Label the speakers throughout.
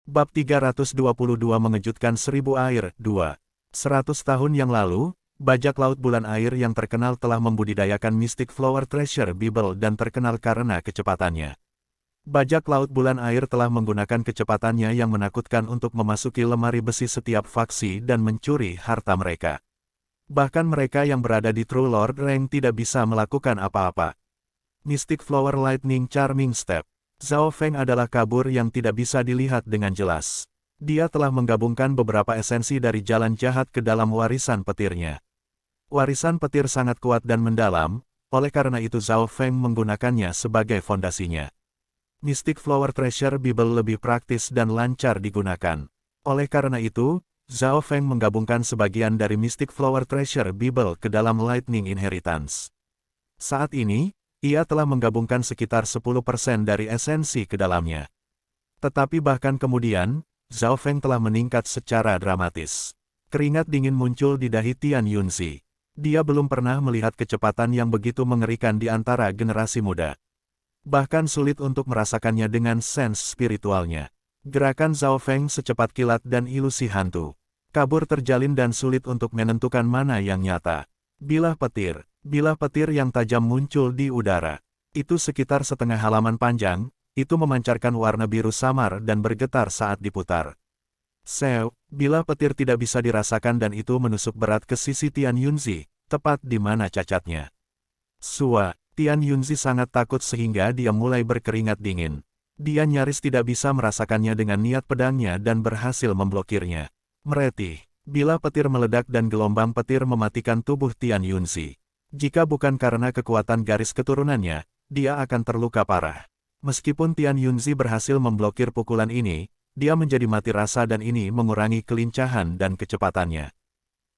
Speaker 1: Bab 322 Mengejutkan Seribu Air, 2. 100 tahun yang lalu, bajak laut bulan air yang terkenal telah membudidayakan Mystic Flower Treasure Bible dan terkenal karena kecepatannya. Bajak laut bulan air telah menggunakan kecepatannya yang menakutkan untuk memasuki lemari besi setiap faksi dan mencuri harta mereka. Bahkan mereka yang berada di True Lord Rank tidak bisa melakukan apa-apa. Mystic Flower Lightning Charming Step. Zhao Feng adalah kabur yang tidak bisa dilihat dengan jelas. Dia telah menggabungkan beberapa esensi dari jalan jahat ke dalam warisan petirnya. Warisan petir sangat kuat dan mendalam, oleh karena itu Zhao Feng menggunakannya sebagai fondasinya. Mystic Flower Treasure Bible lebih praktis dan lancar digunakan. Oleh karena itu, Zhao Feng menggabungkan sebagian dari Mystic Flower Treasure Bible ke dalam Lightning Inheritance. Saat ini, ia telah menggabungkan sekitar 10% dari esensi ke dalamnya. Tetapi bahkan kemudian, Zhao Feng telah meningkat secara dramatis. Keringat dingin muncul di dahi Tian Yunzi. Dia belum pernah melihat kecepatan yang begitu mengerikan di antara generasi muda. Bahkan sulit untuk merasakannya dengan sense spiritualnya. Gerakan Zhao Feng secepat kilat dan ilusi hantu. Kabur terjalin dan sulit untuk menentukan mana yang nyata. Bilah petir yang tajam muncul di udara. Itu sekitar setengah halaman panjang, itu memancarkan warna biru samar dan bergetar saat diputar. Bilah petir tidak bisa dirasakan dan itu menusuk berat ke sisi Tian Yunzi, tepat di mana cacatnya. Tian Yunzi sangat takut sehingga dia mulai berkeringat dingin. Dia nyaris tidak bisa merasakannya dengan niat pedangnya dan berhasil memblokirnya. Meretih, bilah petir meledak dan gelombang petir mematikan tubuh Tian Yunzi. Jika bukan karena kekuatan garis keturunannya, dia akan terluka parah. Meskipun Tian Yunzi berhasil memblokir pukulan ini, dia menjadi mati rasa dan ini mengurangi kelincahan dan kecepatannya.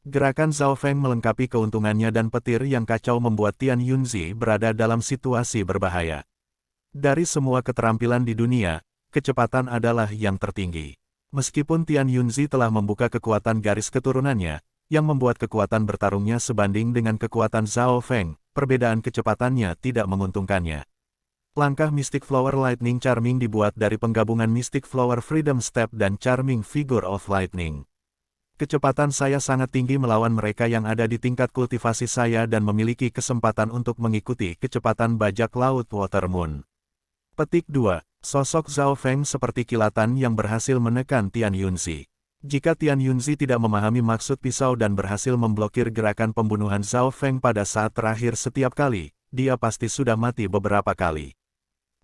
Speaker 1: Gerakan Zhao Feng melengkapi keuntungannya dan petir yang kacau membuat Tian Yunzi berada dalam situasi berbahaya. Dari semua keterampilan di dunia, kecepatan adalah yang tertinggi. Meskipun Tian Yunzi telah membuka kekuatan garis keturunannya, yang membuat kekuatan bertarungnya sebanding dengan kekuatan Zhao Feng, perbedaan kecepatannya tidak menguntungkannya. Langkah Mystic Flower Lightning Charming dibuat dari penggabungan Mystic Flower Freedom Step dan Charming Figure of Lightning. Kecepatan saya sangat tinggi melawan mereka yang ada di tingkat kultivasi saya dan memiliki kesempatan untuk mengikuti kecepatan bajak laut Water Moon. Petik 2. Sosok Zhao Feng seperti kilatan yang berhasil menekan Tian Yunzi. Jika Tian Yunzi tidak memahami maksud pisau dan berhasil memblokir gerakan pembunuhan Zhao Feng pada saat terakhir setiap kali, dia pasti sudah mati beberapa kali.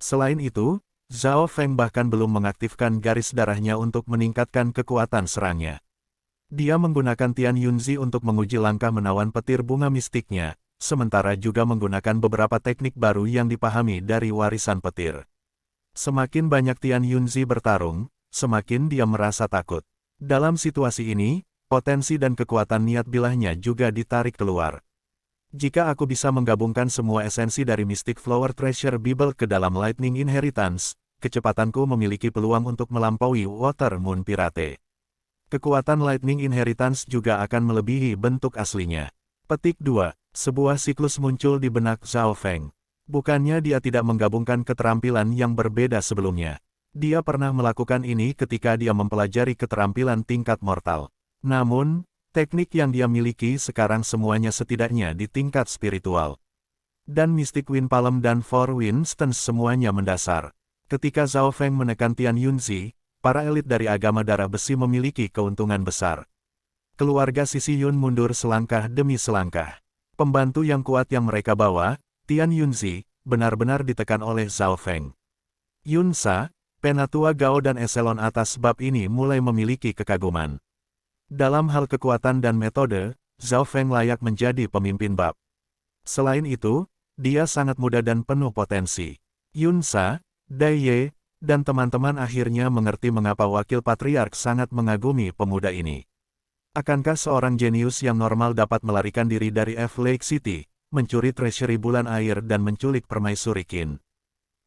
Speaker 1: Selain itu, Zhao Feng bahkan belum mengaktifkan garis darahnya untuk meningkatkan kekuatan serangnya. Dia menggunakan Tian Yunzi untuk menguji langkah menawan petir bunga mistiknya, sementara juga menggunakan beberapa teknik baru yang dipahami dari warisan petir. Semakin banyak Tian Yunzi bertarung, semakin dia merasa takut. Dalam situasi ini, potensi dan kekuatan niat bilahnya juga ditarik keluar. Jika aku bisa menggabungkan semua esensi dari Mystic Flower Treasure Bible ke dalam Lightning Inheritance, kecepatanku memiliki peluang untuk melampaui Water Moon Pirate. Kekuatan Lightning Inheritance juga akan melebihi bentuk aslinya. Petik 2. Sebuah siklus muncul di benak Zhao Feng. Bukannya dia tidak menggabungkan keterampilan yang berbeda sebelumnya. Dia pernah melakukan ini ketika dia mempelajari keterampilan tingkat mortal. Namun, teknik yang dia miliki sekarang semuanya setidaknya di tingkat spiritual. Dan Mystic Wind Palm dan Four Winstons semuanya mendasar. Ketika Zhao Feng menekan Tian Yunzi, para elit dari agama darah besi memiliki keuntungan besar. Keluarga Sisi Yun mundur selangkah demi selangkah. Pembantu yang kuat yang mereka bawa, Tian Yunzi, benar-benar ditekan oleh Zhao Feng. Yunsa, Penatua Gao dan eselon atas bab ini mulai memiliki kekaguman. Dalam hal kekuatan dan metode, Zhao Feng layak menjadi pemimpin bab. Selain itu, dia sangat muda dan penuh potensi. Yunsa, Dai Ye, dan teman-teman akhirnya mengerti mengapa wakil patriark sangat mengagumi pemuda ini. Akankah seorang jenius yang normal dapat melarikan diri dari F-Lake City, mencuri treasury bulan air dan menculik permaisuri Qin?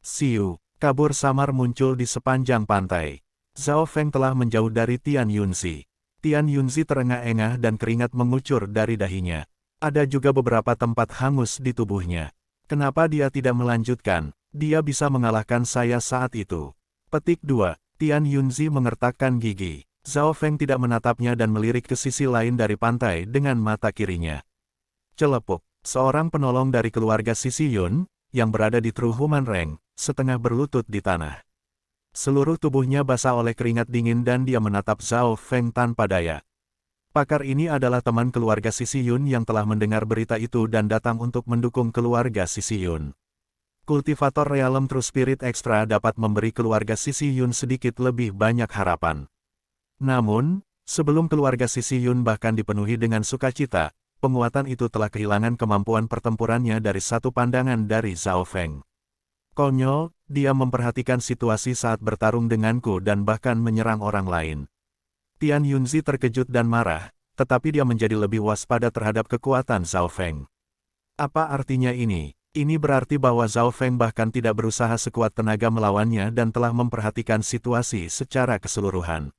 Speaker 1: Siu, kabur samar muncul di sepanjang pantai. Zhao Feng telah menjauh dari Tian Yunzi. Tian Yunzi terengah-engah dan keringat mengucur dari dahinya. Ada juga beberapa tempat hangus di tubuhnya. Kenapa dia tidak melanjutkan? Dia bisa mengalahkan saya saat itu. Petik 2. Tian Yunzi mengertakkan gigi. Zhao Feng tidak menatapnya dan melirik ke sisi lain dari pantai dengan mata kirinya. Celepuk, seorang penolong dari keluarga Sisi Yun, yang berada di True Human Rank, setengah berlutut di tanah. Seluruh tubuhnya basah oleh keringat dingin dan dia menatap Zhao Feng tanpa daya. Pakar ini adalah teman keluarga Sisi Yun yang telah mendengar berita itu dan datang untuk mendukung keluarga Sisi Yun. Kultivator Realm True Spirit Extra dapat memberi keluarga Sisi Yun sedikit lebih banyak harapan. Namun, sebelum keluarga Sisi Yun bahkan dipenuhi dengan sukacita, penguatan itu telah kehilangan kemampuan pertempurannya dari satu pandangan dari Zhao Feng. Konyol, dia memperhatikan situasi saat bertarung denganku dan bahkan menyerang orang lain. Tian Yunzi terkejut dan marah, tetapi dia menjadi lebih waspada terhadap kekuatan Zhao Feng. Apa artinya ini? Ini berarti bahwa Zhao Feng bahkan tidak berusaha sekuat tenaga melawannya dan telah memperhatikan situasi secara keseluruhan.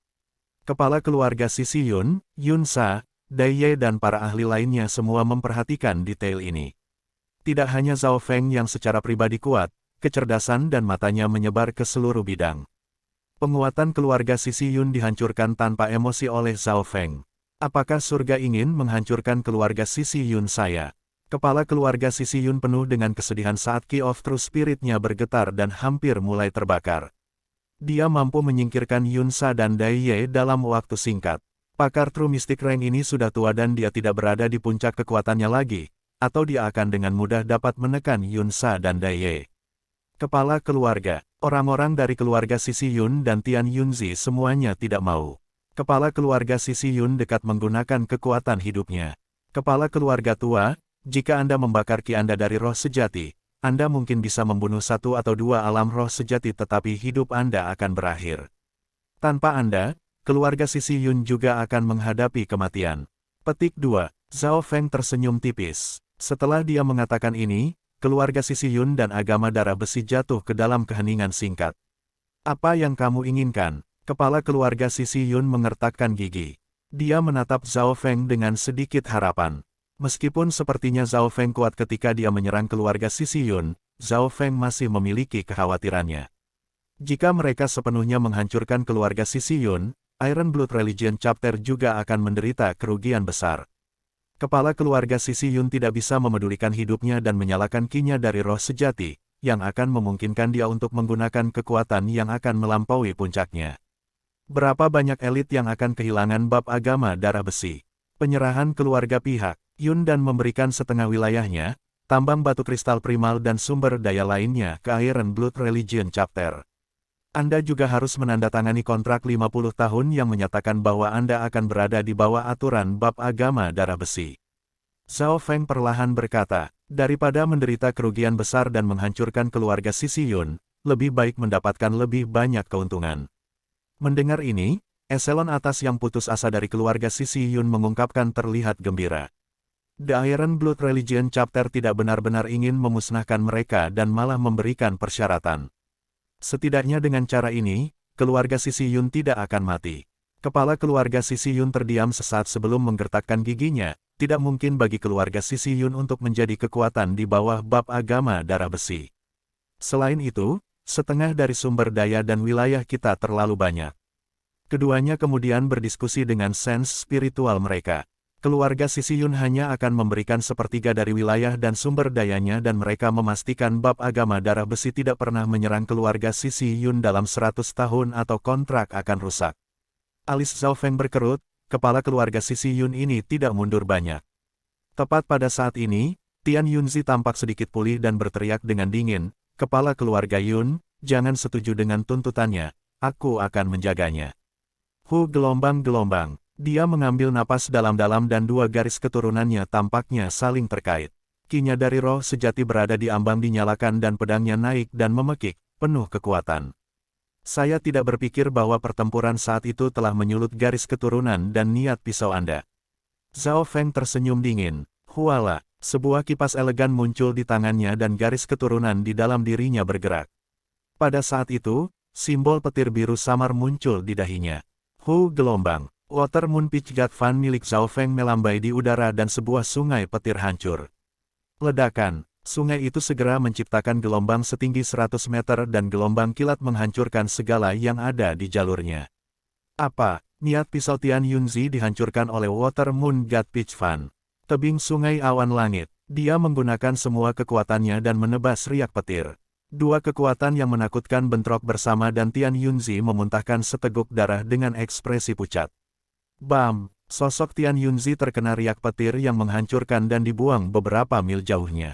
Speaker 1: Kepala keluarga Sisi Yun, Yun Sa, Dai Ye dan para ahli lainnya semua memperhatikan detail ini. Tidak hanya Zhao Feng yang secara pribadi kuat, kecerdasan dan matanya menyebar ke seluruh bidang. Penguatan keluarga Sisi Yun dihancurkan tanpa emosi oleh Zhao Feng. Apakah surga ingin menghancurkan keluarga Sisi Yun saya? Kepala keluarga Sisi Yun penuh dengan kesedihan saat Key of True Spirit-nya bergetar dan hampir mulai terbakar. Dia mampu menyingkirkan Yun Sa dan Dai Ye dalam waktu singkat. Pakar True Mystic Rank ini sudah tua dan dia tidak berada di puncak kekuatannya lagi, atau dia akan dengan mudah dapat menekan Yun Sa dan Dai Ye. Kepala keluarga, orang-orang dari keluarga Sisi Yun dan Tian Yunzi semuanya tidak mau. Kepala keluarga Sisi Yun dekat menggunakan kekuatan hidupnya. Kepala keluarga tua, jika Anda membakar ki Anda dari roh sejati, Anda mungkin bisa membunuh satu atau dua alam roh sejati tetapi hidup Anda akan berakhir. Tanpa Anda, keluarga Sisi Yun juga akan menghadapi kematian. Petik 2. Zhao Feng tersenyum tipis. Setelah dia mengatakan ini, keluarga Sisi Yun dan agama darah besi jatuh ke dalam keheningan singkat. Apa yang kamu inginkan? Kepala keluarga Sisi Yun mengertakkan gigi. Dia menatap Zhao Feng dengan sedikit harapan. Meskipun sepertinya Zhao Feng kuat ketika dia menyerang keluarga Sisi Yun, Zhao Feng masih memiliki kekhawatirannya. Jika mereka sepenuhnya menghancurkan keluarga Sisi Yun, Iron Blood Religion Chapter juga akan menderita kerugian besar. Kepala keluarga Sisi Yun tidak bisa memedulikan hidupnya dan menyalakan ki-nya dari roh sejati, yang akan memungkinkan dia untuk menggunakan kekuatan yang akan melampaui puncaknya. Berapa banyak elit yang akan kehilangan bab agama darah besi? Penyerahan keluarga pihak Yun dan memberikan setengah wilayahnya, tambang batu kristal primal dan sumber daya lainnya ke Iron Blood Religion Chapter. Anda juga harus menandatangani kontrak 50 tahun yang menyatakan bahwa Anda akan berada di bawah aturan bab agama darah besi. Zhao Feng perlahan berkata, daripada menderita kerugian besar dan menghancurkan keluarga Sisi Yun, lebih baik mendapatkan lebih banyak keuntungan. Mendengar ini, eselon atas yang putus asa dari keluarga Sisi Yun mengungkapkan terlihat gembira. The Iron Blood Religion Chapter tidak benar-benar ingin memusnahkan mereka dan malah memberikan persyaratan. Setidaknya dengan cara ini, keluarga Sisi Yun tidak akan mati. Kepala keluarga Sisi Yun terdiam sesaat sebelum menggertakkan giginya, tidak mungkin bagi keluarga Sisi Yun untuk menjadi kekuatan di bawah bab agama darah besi. Selain itu, setengah dari sumber daya dan wilayah kita terlalu banyak. Keduanya kemudian berdiskusi dengan sense spiritual mereka. Keluarga Sisi Yun hanya akan memberikan sepertiga dari wilayah dan sumber dayanya dan mereka memastikan bab agama darah besi tidak pernah menyerang keluarga Sisi Yun dalam 100 tahun atau kontrak akan rusak. Alis Zhao Feng berkerut, kepala keluarga Sisi Yun ini tidak mundur banyak. Tepat pada saat ini, Tian Yunzi tampak sedikit pulih dan berteriak dengan dingin, kepala keluarga Yun, jangan setuju dengan tuntutannya, aku akan menjaganya. Gelombang-gelombang. Dia mengambil napas dalam-dalam dan dua garis keturunannya tampaknya saling terkait. Ki-nya dari roh sejati berada di ambang dinyalakan dan pedangnya naik dan memekik, penuh kekuatan. Saya tidak berpikir bahwa pertempuran saat itu telah menyulut garis keturunan dan niat pisau Anda. Zhao Feng tersenyum dingin. Huala, sebuah kipas elegan muncul di tangannya dan garis keturunan di dalam dirinya bergerak. Pada saat itu, simbol petir biru samar muncul di dahinya. Gelombang. Water Moon Peach God Fan milik Zhao Feng melambai di udara dan sebuah sungai petir hancur. Ledakan. Sungai itu segera menciptakan gelombang setinggi 100 meter dan gelombang kilat menghancurkan segala yang ada di jalurnya. Apa, niat pisau Tian Yunzi dihancurkan oleh Water Moon God Pitch Fan? Tebing sungai awan langit. Dia menggunakan semua kekuatannya dan menebas riak petir. Dua kekuatan yang menakutkan bentrok bersama dan Tian Yunzi memuntahkan seteguk darah dengan ekspresi pucat. Bam! Sosok Tian Yunzi terkena riak petir yang menghancurkan dan dibuang beberapa mil jauhnya.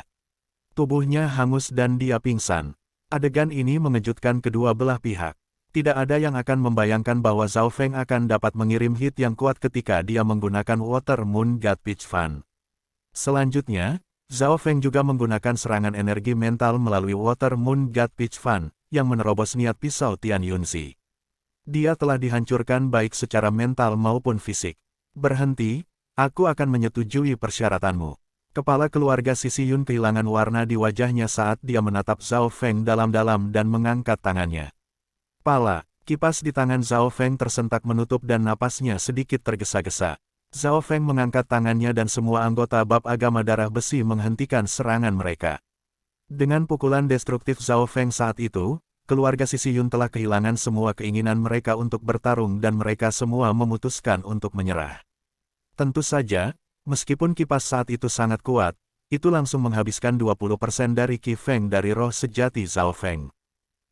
Speaker 1: Tubuhnya hangus dan dia pingsan. Adegan ini mengejutkan kedua belah pihak. Tidak ada yang akan membayangkan bahwa Zhao Feng akan dapat mengirim hit yang kuat ketika dia menggunakan Water Moon God Pitch Fan. Selanjutnya, Zhao Feng juga menggunakan serangan energi mental melalui Water Moon God Pitch Fan, yang menerobos niat pisau Tian Yunzi. Dia telah dihancurkan baik secara mental maupun fisik. Berhenti, aku akan menyetujui persyaratanmu. Kepala keluarga Sisi Yun kehilangan warna di wajahnya saat dia menatap Zhao Feng dalam-dalam dan mengangkat tangannya. Pala, kipas di tangan Zhao Feng tersentak menutup dan napasnya sedikit tergesa-gesa. Zhao Feng mengangkat tangannya dan semua anggota bab agama darah besi menghentikan serangan mereka. Dengan pukulan destruktif Zhao Feng saat itu, keluarga Sisi Yun telah kehilangan semua keinginan mereka untuk bertarung dan mereka semua memutuskan untuk menyerah. Tentu saja, meskipun kipas saat itu sangat kuat, itu langsung menghabiskan 20% dari Qi Feng dari roh sejati Zhao Feng.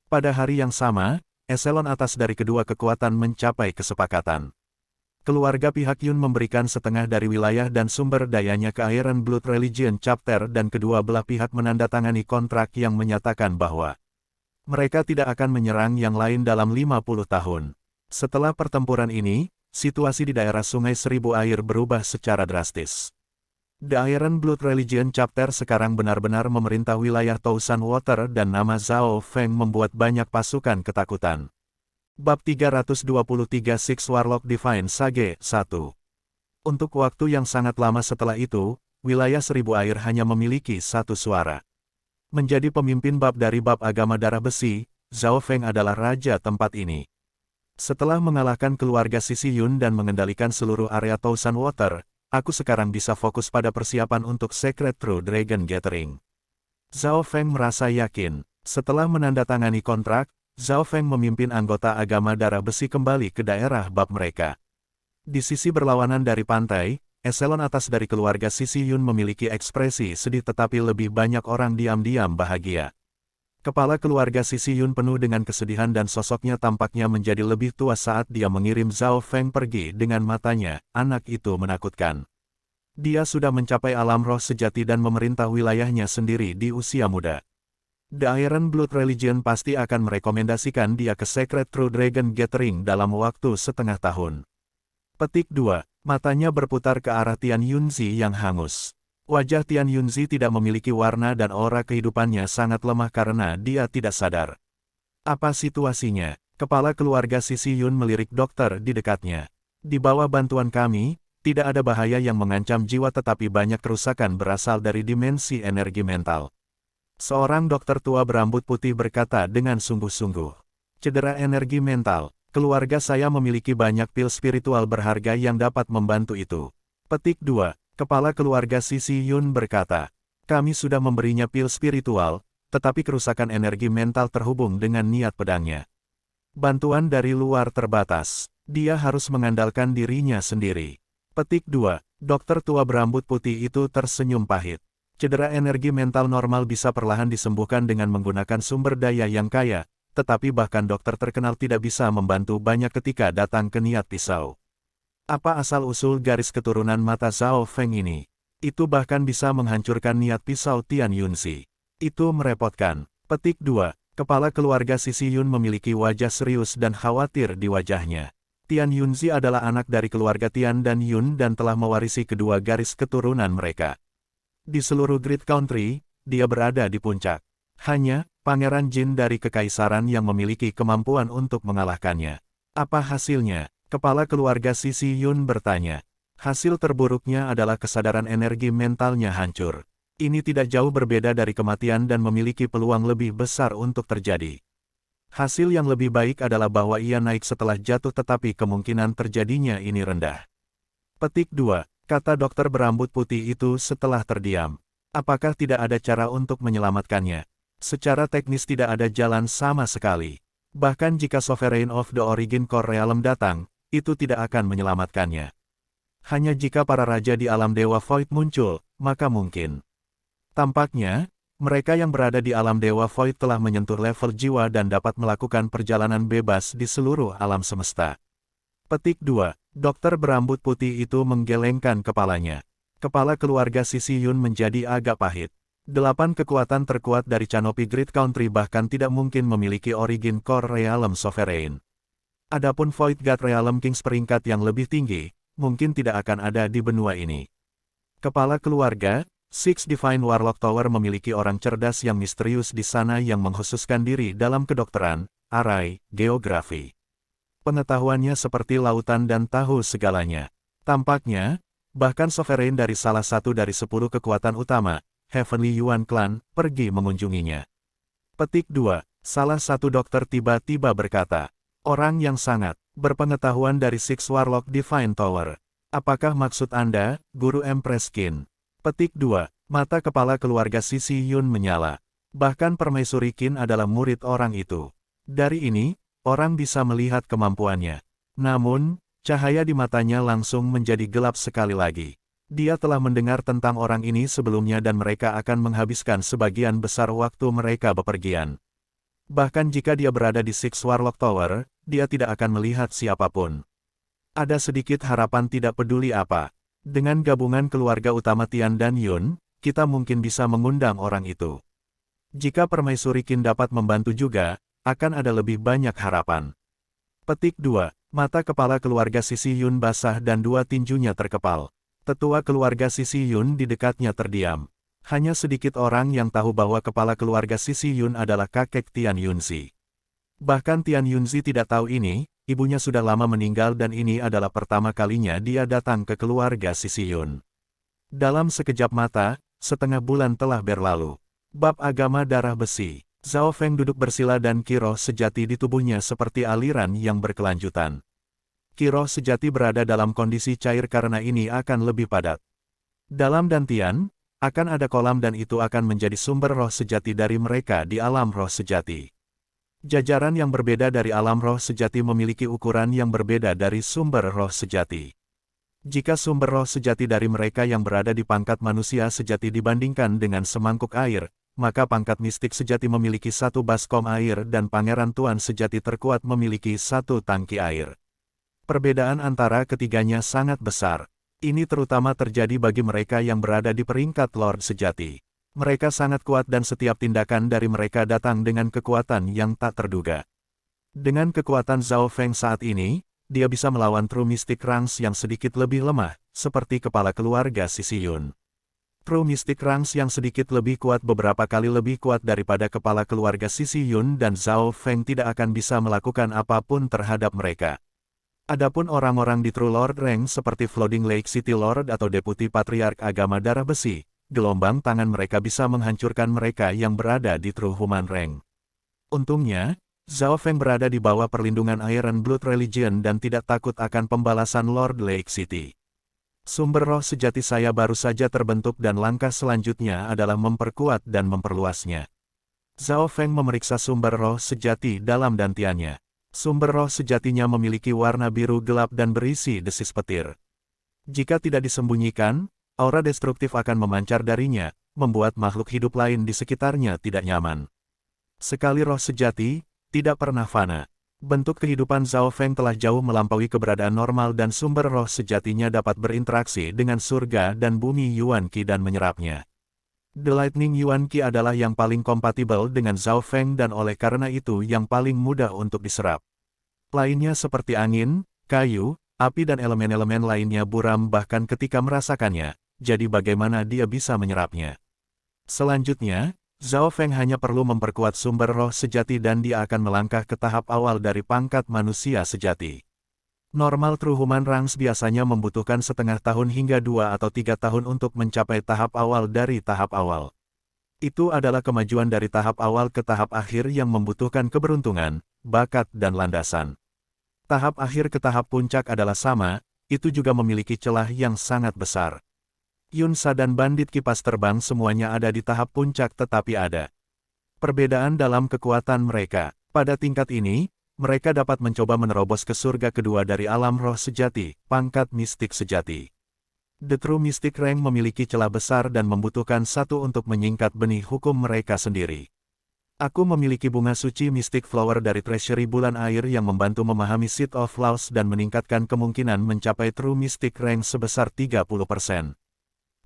Speaker 1: Pada hari yang sama, eselon atas dari kedua kekuatan mencapai kesepakatan. Keluarga pihak Yun memberikan setengah dari wilayah dan sumber dayanya ke Iron Blood Religion Chapter dan kedua belah pihak menandatangani kontrak yang menyatakan bahwa mereka tidak akan menyerang yang lain dalam 50 tahun. Setelah pertempuran ini, situasi di daerah Sungai Seribu Air berubah secara drastis. The Iron Blood Religion Chapter sekarang benar-benar memerintah wilayah Tousan Water dan nama Zhao Feng membuat banyak pasukan ketakutan. Bab 323 Six Warlock Divine Sage 1. Untuk waktu yang sangat lama setelah itu, wilayah Seribu Air hanya memiliki satu suara. Menjadi pemimpin bab dari bab agama darah besi, Zhao Feng adalah raja tempat ini. Setelah mengalahkan keluarga Sisi Yun dan mengendalikan seluruh area Tousan Water, aku sekarang bisa fokus pada persiapan untuk Sacred True Dragon Gathering. Zhao Feng merasa yakin. Setelah menandatangani kontrak, Zhao Feng memimpin anggota agama darah besi kembali ke daerah bab mereka. Di sisi berlawanan dari pantai, eselon atas dari keluarga Sisi Yun memiliki ekspresi sedih tetapi lebih banyak orang diam-diam bahagia. Kepala keluarga Sisi Yun penuh dengan kesedihan dan sosoknya tampaknya menjadi lebih tua saat dia mengirim Zhao Feng pergi dengan matanya, anak itu menakutkan. Dia sudah mencapai alam roh sejati dan memerintah wilayahnya sendiri di usia muda. The Iron Blood Religion pasti akan merekomendasikan dia ke Sacred True Dragon Gathering dalam waktu setengah tahun. Petik 2. Matanya berputar ke arah Tian Yunzi yang hangus. Wajah Tian Yunzi tidak memiliki warna dan aura kehidupannya sangat lemah karena dia tidak sadar. Apa situasinya? Kepala keluarga Sisi Yun melirik dokter di dekatnya. Di bawah bantuan kami, tidak ada bahaya yang mengancam jiwa tetapi banyak kerusakan berasal dari dimensi energi mental. Seorang dokter tua berambut putih berkata dengan sungguh-sungguh. Cedera energi mental. Keluarga saya memiliki banyak pil spiritual berharga yang dapat membantu itu. Petik 2. Kepala keluarga Sisi Yun berkata. Kami sudah memberinya pil spiritual, tetapi kerusakan energi mental terhubung dengan niat pedangnya. Bantuan dari luar terbatas. Dia harus mengandalkan dirinya sendiri. Petik 2. Dokter tua berambut putih itu tersenyum pahit. Cedera energi mental normal bisa perlahan disembuhkan dengan menggunakan sumber daya yang kaya, tetapi bahkan dokter terkenal tidak bisa membantu banyak ketika datang ke niat pisau. Apa asal-usul garis keturunan mata Zhao Feng ini? Itu bahkan bisa menghancurkan niat pisau Tian Yunzi. Itu merepotkan. Petik 2. Kepala keluarga Sisi Yun memiliki wajah serius dan khawatir di wajahnya. Tian Yunzi adalah anak dari keluarga Tian dan Yun dan telah mewarisi kedua garis keturunan mereka. Di seluruh Great Country, dia berada di puncak. Hanya, Pangeran Jin dari Kekaisaran yang memiliki kemampuan untuk mengalahkannya. Apa hasilnya? Kepala keluarga Sisi Yun bertanya. Hasil terburuknya adalah kesadaran energi mentalnya hancur. Ini tidak jauh berbeda dari kematian dan memiliki peluang lebih besar untuk terjadi. Hasil yang lebih baik adalah bahwa ia naik setelah jatuh tetapi kemungkinan terjadinya ini rendah. Petik 2. Kata dokter berambut putih itu setelah terdiam. Apakah tidak ada cara untuk menyelamatkannya? Secara teknis tidak ada jalan sama sekali. Bahkan jika Sovereign of the Origin Core Realm datang, itu tidak akan menyelamatkannya. Hanya jika para raja di alam Dewa Void muncul, maka mungkin. Tampaknya, mereka yang berada di alam Dewa Void telah menyentuh level jiwa dan dapat melakukan perjalanan bebas di seluruh alam semesta. Petik 2. Dokter berambut putih itu menggelengkan kepalanya. Kepala keluarga Sisi Yun menjadi agak pahit. 8 kekuatan terkuat dari Canopy Great Country bahkan tidak mungkin memiliki Origin Core Realm Sovereign. Adapun Void God Realm Kings peringkat yang lebih tinggi, mungkin tidak akan ada di benua ini. Kepala keluarga, Six Divine Warlock Tower memiliki orang cerdas yang misterius di sana yang mengkhususkan diri dalam kedokteran, arai, geografi. Pengetahuannya seperti lautan dan tahu segalanya. Tampaknya, bahkan Sovereign dari salah satu dari 10 kekuatan utama, Heavenly Yuan Clan, pergi mengunjunginya. Petik 2. Salah satu dokter tiba-tiba berkata, orang yang sangat berpengetahuan dari Six Warlock Divine Tower. Apakah maksud Anda, Guru Empress Qin? Petik 2. Mata kepala keluarga Sisi Yun menyala. Bahkan Permaisuri Qin adalah murid orang itu. Dari ini, orang bisa melihat kemampuannya. Namun, cahaya di matanya langsung menjadi gelap sekali lagi. Dia telah mendengar tentang orang ini sebelumnya dan mereka akan menghabiskan sebagian besar waktu mereka bepergian. Bahkan jika dia berada di Six Warlock Tower, dia tidak akan melihat siapapun. Ada sedikit harapan tidak peduli apa. Dengan gabungan keluarga utama Tian dan Yun, kita mungkin bisa mengundang orang itu. Jika Permaisuri Qin dapat membantu juga, akan ada lebih banyak harapan. Petik 2. Mata kepala keluarga Sisi Yun basah dan dua tinjunya terkepal. Tetua keluarga Sisi Yun di dekatnya terdiam. Hanya sedikit orang yang tahu bahwa kepala keluarga Sisi Yun adalah kakek Tian Yunzi. Bahkan Tian Yunzi tidak tahu ini, ibunya sudah lama meninggal dan ini adalah pertama kalinya dia datang ke keluarga Sisi Yun. Dalam sekejap mata, setengah bulan telah berlalu. Bab agama darah besi. Zhao Feng duduk bersila dan ki roh sejati di tubuhnya seperti aliran yang berkelanjutan. Ki roh sejati berada dalam kondisi cair karena ini akan lebih padat. Dalam dantian, akan ada kolam dan itu akan menjadi sumber roh sejati dari mereka di alam roh sejati. Jajaran yang berbeda dari alam roh sejati memiliki ukuran yang berbeda dari sumber roh sejati. Jika sumber roh sejati dari mereka yang berada di pangkat manusia sejati dibandingkan dengan semangkuk air, maka pangkat mistik sejati memiliki satu baskom air dan pangeran tuan sejati terkuat memiliki satu tangki air. Perbedaan antara ketiganya sangat besar. Ini terutama terjadi bagi mereka yang berada di peringkat Lord sejati. Mereka sangat kuat dan setiap tindakan dari mereka datang dengan kekuatan yang tak terduga. Dengan kekuatan Zhao Feng saat ini, dia bisa melawan True Mystic Ranks yang sedikit lebih lemah, seperti kepala keluarga Sisi Yun. True Mystic Ranks yang sedikit lebih kuat beberapa kali lebih kuat daripada kepala keluarga Sisi Yun dan Zhao Feng tidak akan bisa melakukan apapun terhadap mereka. Adapun orang-orang di True Lord Rank seperti Flooding Lake City Lord atau Deputi Patriark Agama Darah Besi, gelombang tangan mereka bisa menghancurkan mereka yang berada di True Human Rank. Untungnya, Zhao Feng berada di bawah perlindungan Iron Blood Religion dan tidak takut akan pembalasan Lord Lake City. Sumber roh sejati saya baru saja terbentuk dan langkah selanjutnya adalah memperkuat dan memperluasnya. Zhao Feng memeriksa sumber roh sejati dalam dantiannya. Sumber roh sejatinya memiliki warna biru gelap dan berisi desis petir. Jika tidak disembunyikan, aura destruktif akan memancar darinya, membuat makhluk hidup lain di sekitarnya tidak nyaman. Sekali roh sejati, tidak pernah fana. Bentuk kehidupan Zhao Feng telah jauh melampaui keberadaan normal dan sumber roh sejatinya dapat berinteraksi dengan surga dan bumi Yuan Qi dan menyerapnya. The Lightning Yuan Qi adalah yang paling kompatibel dengan Zhao Feng dan oleh karena itu yang paling mudah untuk diserap. Lainnya seperti angin, kayu, api dan elemen-elemen lainnya buram bahkan ketika merasakannya, jadi bagaimana dia bisa menyerapnya. Selanjutnya, Zhao Feng hanya perlu memperkuat sumber roh sejati dan dia akan melangkah ke tahap awal dari pangkat manusia sejati. Normal True Human Ranks biasanya membutuhkan setengah tahun hingga 2 atau 3 tahun untuk mencapai tahap awal dari tahap awal. Itu adalah kemajuan dari tahap awal ke tahap akhir yang membutuhkan keberuntungan, bakat dan landasan. Tahap akhir ke tahap puncak adalah sama, itu juga memiliki celah yang sangat besar. Yunsa dan bandit kipas terbang semuanya ada di tahap puncak tetapi ada perbedaan dalam kekuatan mereka. Pada tingkat ini, mereka dapat mencoba menerobos ke surga kedua dari alam roh sejati, pangkat mistik sejati. The True Mystic Rank memiliki celah besar dan membutuhkan satu untuk menyingkat benih hukum mereka sendiri. Aku memiliki bunga suci Mystic Flower dari Treasury Bulan Air yang membantu memahami Seed of Laws dan meningkatkan kemungkinan mencapai True Mystic Rank sebesar 30%.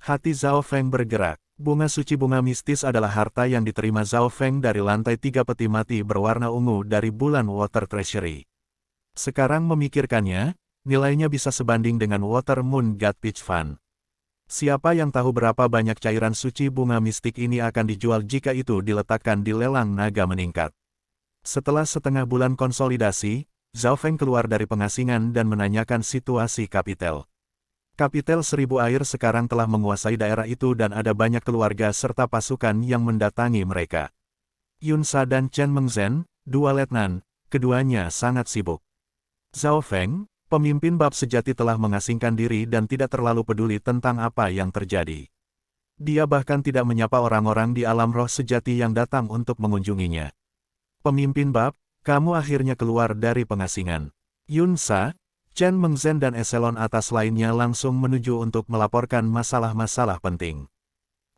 Speaker 1: Hati Zhao Feng bergerak. Bunga suci bunga mistis adalah harta yang diterima Zhao Feng dari lantai 3 peti mati berwarna ungu dari bulan Water Treasury. Sekarang memikirkannya, nilainya bisa sebanding dengan Water Moon God Peach Fund. Siapa yang tahu berapa banyak cairan suci bunga mistik ini akan dijual jika itu diletakkan di lelang naga meningkat. Setelah setengah bulan konsolidasi, Zhao Feng keluar dari pengasingan dan menanyakan situasi Kapitel. Kapitel Seribu Air sekarang telah menguasai daerah itu dan ada banyak keluarga serta pasukan yang mendatangi mereka. Yunsa dan Chen Mengzhen, dua letnan, keduanya sangat sibuk. Zhao Feng, pemimpin bab sejati telah mengasingkan diri dan tidak terlalu peduli tentang apa yang terjadi. Dia bahkan tidak menyapa orang-orang di alam roh sejati yang datang untuk mengunjunginya. Pemimpin bab, kamu akhirnya keluar dari pengasingan. Yunsa, Chen Mengzhen dan eselon atas lainnya langsung menuju untuk melaporkan masalah-masalah penting.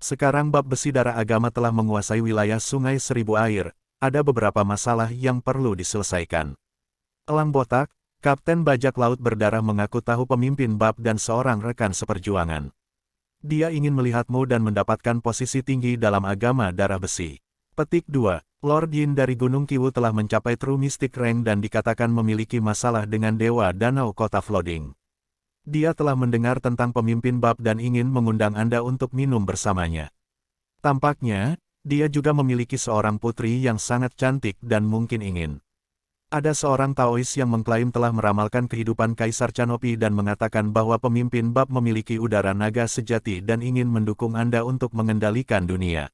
Speaker 1: Sekarang bab besi darah agama telah menguasai wilayah Sungai Seribu Air, ada beberapa masalah yang perlu diselesaikan. Elang botak, Kapten Bajak Laut berdarah mengaku tahu pemimpin bab dan seorang rekan seperjuangan. Dia ingin melihatmu dan mendapatkan posisi tinggi dalam agama darah besi. Petik 2. Lord Yin dari Gunung Kiwu telah mencapai True Mystic Rank dan dikatakan memiliki masalah dengan Dewa Danau Kota Flooding. Dia telah mendengar tentang pemimpin bab dan ingin mengundang Anda untuk minum bersamanya. Tampaknya, dia juga memiliki seorang putri yang sangat cantik dan mungkin ingin. Ada seorang Taois yang mengklaim telah meramalkan kehidupan Kaisar Canopi dan mengatakan bahwa pemimpin bab memiliki udara naga sejati dan ingin mendukung Anda untuk mengendalikan dunia.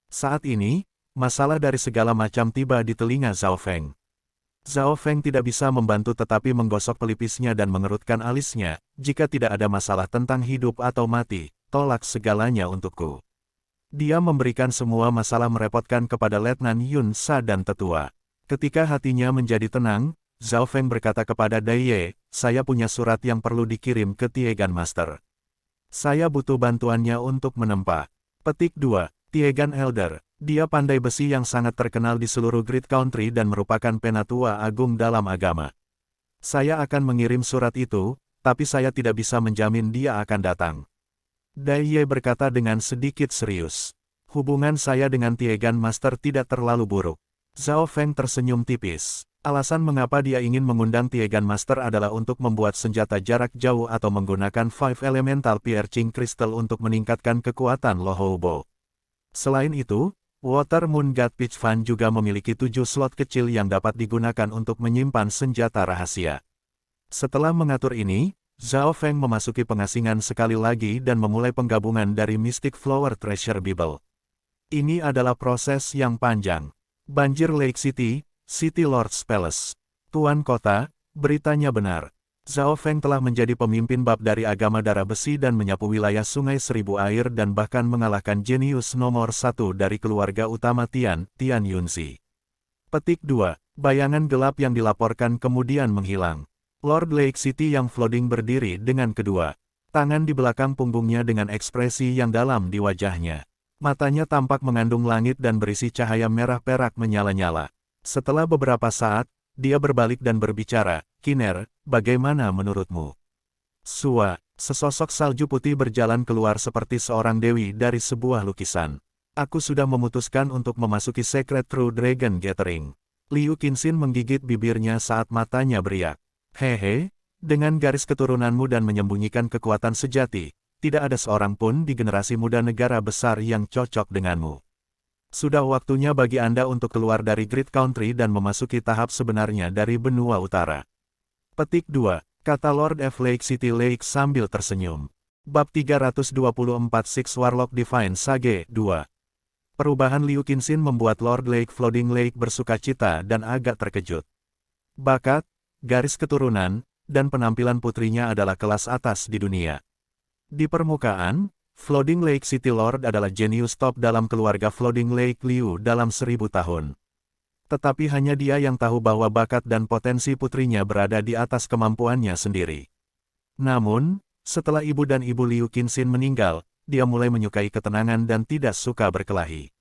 Speaker 1: Saat ini, masalah dari segala macam tiba di telinga Zhao Feng. Zhao Feng tidak bisa membantu tetapi menggosok pelipisnya dan mengerutkan alisnya, jika tidak ada masalah tentang hidup atau mati, tolak segalanya untukku. Dia memberikan semua masalah merepotkan kepada Letnan Yun Sa dan tetua. Ketika hatinya menjadi tenang, Zhao Feng berkata kepada Dai Ye, saya punya surat yang perlu dikirim ke Tiegan Master. Saya butuh bantuannya untuk menempa. Petik 2. Tiegan Elder. Dia pandai besi yang sangat terkenal di seluruh Great Country dan merupakan penatua agung dalam agama. Saya akan mengirim surat itu, tapi saya tidak bisa menjamin dia akan datang. Dai Ye berkata dengan sedikit serius. Hubungan saya dengan Tiegan Master tidak terlalu buruk. Zhao Feng tersenyum tipis. Alasan mengapa dia ingin mengundang Tiegan Master adalah untuk membuat senjata jarak jauh atau menggunakan Five Elemental Piercing Crystal untuk meningkatkan kekuatan Lohoubo. Selain itu, Water Moon God Peach Fund juga memiliki 7 slot kecil yang dapat digunakan untuk menyimpan senjata rahasia. Setelah mengatur ini, Zhao Feng memasuki pengasingan sekali lagi dan memulai penggabungan dari Mystic Flower Treasure Bible. Ini adalah proses yang panjang. Banjir Lake City, City Lord's Palace. Tuan Kota, beritanya benar. Zhao Feng telah menjadi pemimpin bab dari agama darah besi dan menyapu wilayah Sungai Seribu Air dan bahkan mengalahkan jenius nomor 1 dari keluarga utama Tian Yunzi. Petik 2. Bayangan gelap yang dilaporkan kemudian menghilang. Lord Lake City yang flooding berdiri dengan kedua tangan di belakang punggungnya dengan ekspresi yang dalam di wajahnya. Matanya tampak mengandung langit dan berisi cahaya merah perak menyala-nyala. Setelah beberapa saat, dia berbalik dan berbicara, Kiner, bagaimana menurutmu? Sua, sesosok salju putih berjalan keluar seperti seorang dewi dari sebuah lukisan. Aku sudah memutuskan untuk memasuki Secret True Dragon Gathering. Liu Qinxin menggigit bibirnya saat matanya beriak. Hehe, dengan garis keturunanmu dan menyembunyikan kekuatan sejati, tidak ada seorang pun di generasi muda negara besar yang cocok denganmu. Sudah waktunya bagi Anda untuk keluar dari Great Country dan memasuki tahap sebenarnya dari benua utara. Petik 2, kata Lord F. Lake City Lake sambil tersenyum. Bab 324 Six Warlock Divine Sage 2. Perubahan Liu Qinxin membuat Lord Lake Flooding Lake bersukacita dan agak terkejut. Bakat, garis keturunan, dan penampilan putrinya adalah kelas atas di dunia. Di permukaan, Flooding Lake City Lord adalah jenius top dalam keluarga Flooding Lake Liu dalam 1000 tahun. Tetapi hanya dia yang tahu bahwa bakat dan potensi putrinya berada di atas kemampuannya sendiri. Namun, setelah ibu dan ibu Liu Qinxin meninggal, dia mulai menyukai ketenangan dan tidak suka berkelahi.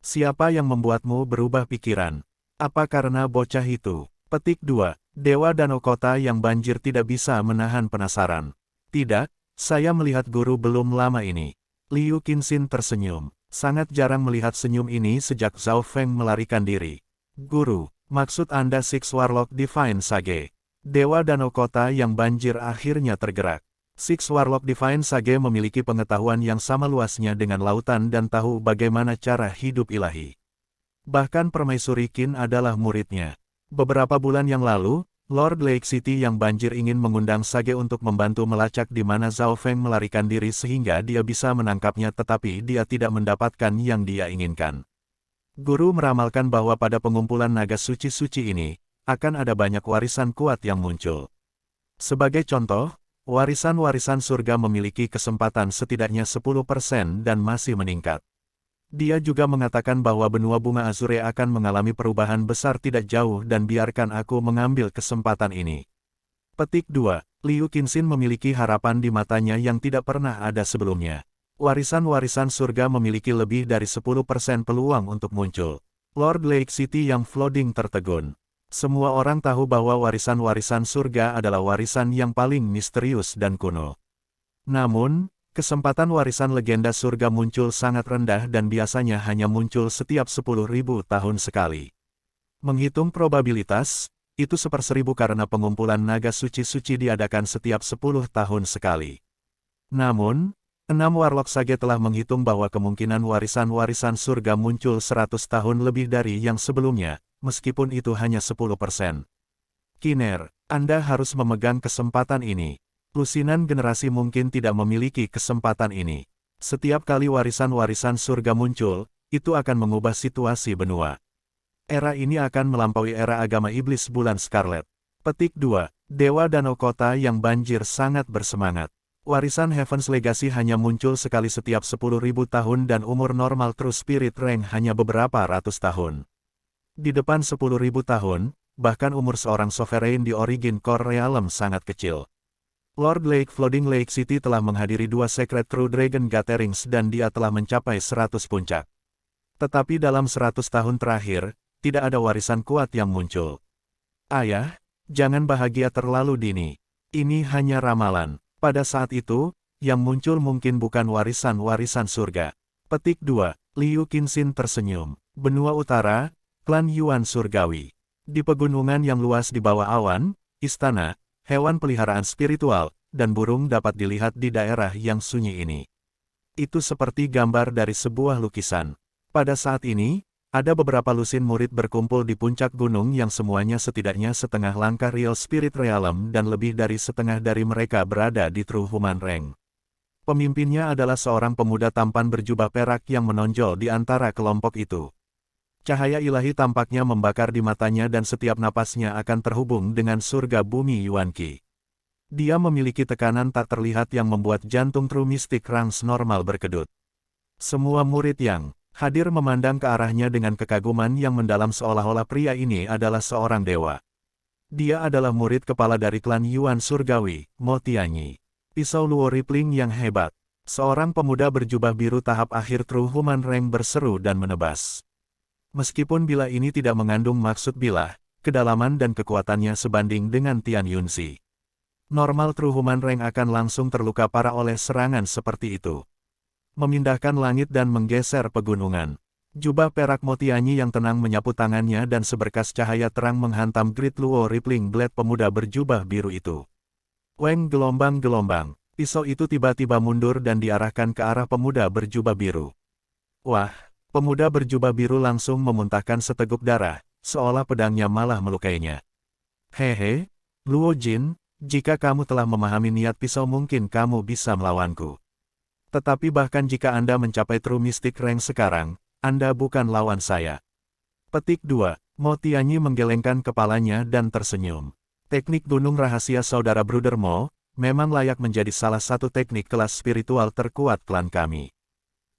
Speaker 1: Siapa yang membuatmu berubah pikiran? Apa karena bocah itu? Petik 2. Dewa Danau Kota yang banjir tidak bisa menahan penasaran. Tidak, saya melihat guru belum lama ini. Liu Qinxin tersenyum. Sangat jarang melihat senyum ini sejak Zhao Feng melarikan diri. Guru, maksud Anda Six Warlock Divine Sage? Dewa Danau Kota yang banjir akhirnya tergerak. Six Warlock Divine Sage memiliki pengetahuan yang sama luasnya dengan lautan dan tahu bagaimana cara hidup ilahi. Bahkan Permaisuri Qin adalah muridnya. Beberapa bulan yang lalu, Lord Lake City yang banjir ingin mengundang Sage untuk membantu melacak di mana Zhao Feng melarikan diri sehingga dia bisa menangkapnya, tetapi dia tidak mendapatkan yang dia inginkan. Guru meramalkan bahwa pada pengumpulan naga suci-suci ini, akan ada banyak warisan kuat yang muncul. Sebagai contoh, warisan-warisan surga memiliki kesempatan setidaknya 10% dan masih meningkat. Dia juga mengatakan bahwa benua bunga Azure akan mengalami perubahan besar tidak jauh dan biarkan aku mengambil kesempatan ini. Petik 2. Liu Qinxin memiliki harapan di matanya yang tidak pernah ada sebelumnya. Warisan-warisan surga memiliki lebih dari 10% peluang untuk muncul. Lord Lake City yang flooding tertegun. Semua orang tahu bahwa warisan-warisan surga adalah warisan yang paling misterius dan kuno. Namun, kesempatan warisan legenda surga muncul sangat rendah dan biasanya hanya muncul setiap 10.000 tahun sekali. Menghitung probabilitas, itu 1/1000 karena pengumpulan naga suci-suci diadakan setiap 10 tahun sekali. Namun, 6 Warlock Sage telah menghitung bahwa kemungkinan warisan-warisan surga muncul 100 tahun lebih dari yang sebelumnya, meskipun itu hanya 10%. Kiner, Anda harus memegang kesempatan ini. Lusinan generasi mungkin tidak memiliki kesempatan ini. Setiap kali warisan-warisan surga muncul, itu akan mengubah situasi benua. Era ini akan melampaui era agama iblis bulan Scarlet. Petik 2. Dewa Danau Kota yang banjir sangat bersemangat. Warisan Heaven's Legacy hanya muncul sekali setiap 10.000 tahun dan umur normal True Spirit Rank hanya beberapa ratus tahun. Di depan 10.000 tahun, bahkan umur seorang Sovereign di Origin Core Realm sangat kecil. Lord Lake Flooding Lake City telah menghadiri 2 Sacred True Dragon Gatherings dan dia telah mencapai 100 puncak. Tetapi dalam 100 tahun terakhir, tidak ada warisan kuat yang muncul. Ayah, jangan bahagia terlalu dini. Ini hanya ramalan. Pada saat itu, yang muncul mungkin bukan warisan-warisan surga. Petik 2. Liu Qinxin tersenyum. Benua Utara, Klan Yuan Surgawi. Di pegunungan yang luas di bawah awan, istana, hewan peliharaan spiritual, dan burung dapat dilihat di daerah yang sunyi ini. Itu seperti gambar dari sebuah lukisan. Pada saat ini, ada beberapa lusin murid berkumpul di puncak gunung yang semuanya setidaknya setengah langkah Real Spirit Realm dan lebih dari setengah dari mereka berada di True Human Rank. Pemimpinnya adalah seorang pemuda tampan berjubah perak yang menonjol di antara kelompok itu. Cahaya ilahi tampaknya membakar di matanya dan setiap napasnya akan terhubung dengan surga bumi Yuanqi. Dia memiliki tekanan tak terlihat yang membuat jantung True Mystic Ranks normal berkedut. Semua murid yang hadir memandang ke arahnya dengan kekaguman yang mendalam seolah-olah pria ini adalah seorang dewa. Dia adalah murid kepala dari klan Yuan Surgawi, Mo Tianyi. Pisau Luo Rippling yang hebat. Seorang pemuda berjubah biru tahap akhir True Human Rank berseru dan menebas. Meskipun bila ini tidak mengandung maksud bilah, kedalaman dan kekuatannya sebanding dengan Tian Yunzi. Normal True Human Rank akan langsung terluka parah oleh serangan seperti itu. Memindahkan langit dan menggeser pegunungan. Jubah perak Mo Tianyi yang tenang menyapu tangannya dan seberkas cahaya terang menghantam Great Luo Rippling Blade pemuda berjubah biru itu. Weng gelombang-gelombang. Pisau itu tiba-tiba mundur dan diarahkan ke arah pemuda berjubah biru. Wah! Pemuda berjubah biru langsung memuntahkan seteguk darah, seolah pedangnya malah melukainya. Hehe, Luo Jin, jika kamu telah memahami niat pisau mungkin kamu bisa melawanku. Tetapi bahkan jika Anda mencapai True Mystic Rank sekarang, Anda bukan lawan saya. Petik 2. Mo Tianyi menggelengkan kepalanya dan tersenyum. Teknik gunung rahasia saudara Bruder Mo, memang layak menjadi salah satu teknik kelas spiritual terkuat klan kami.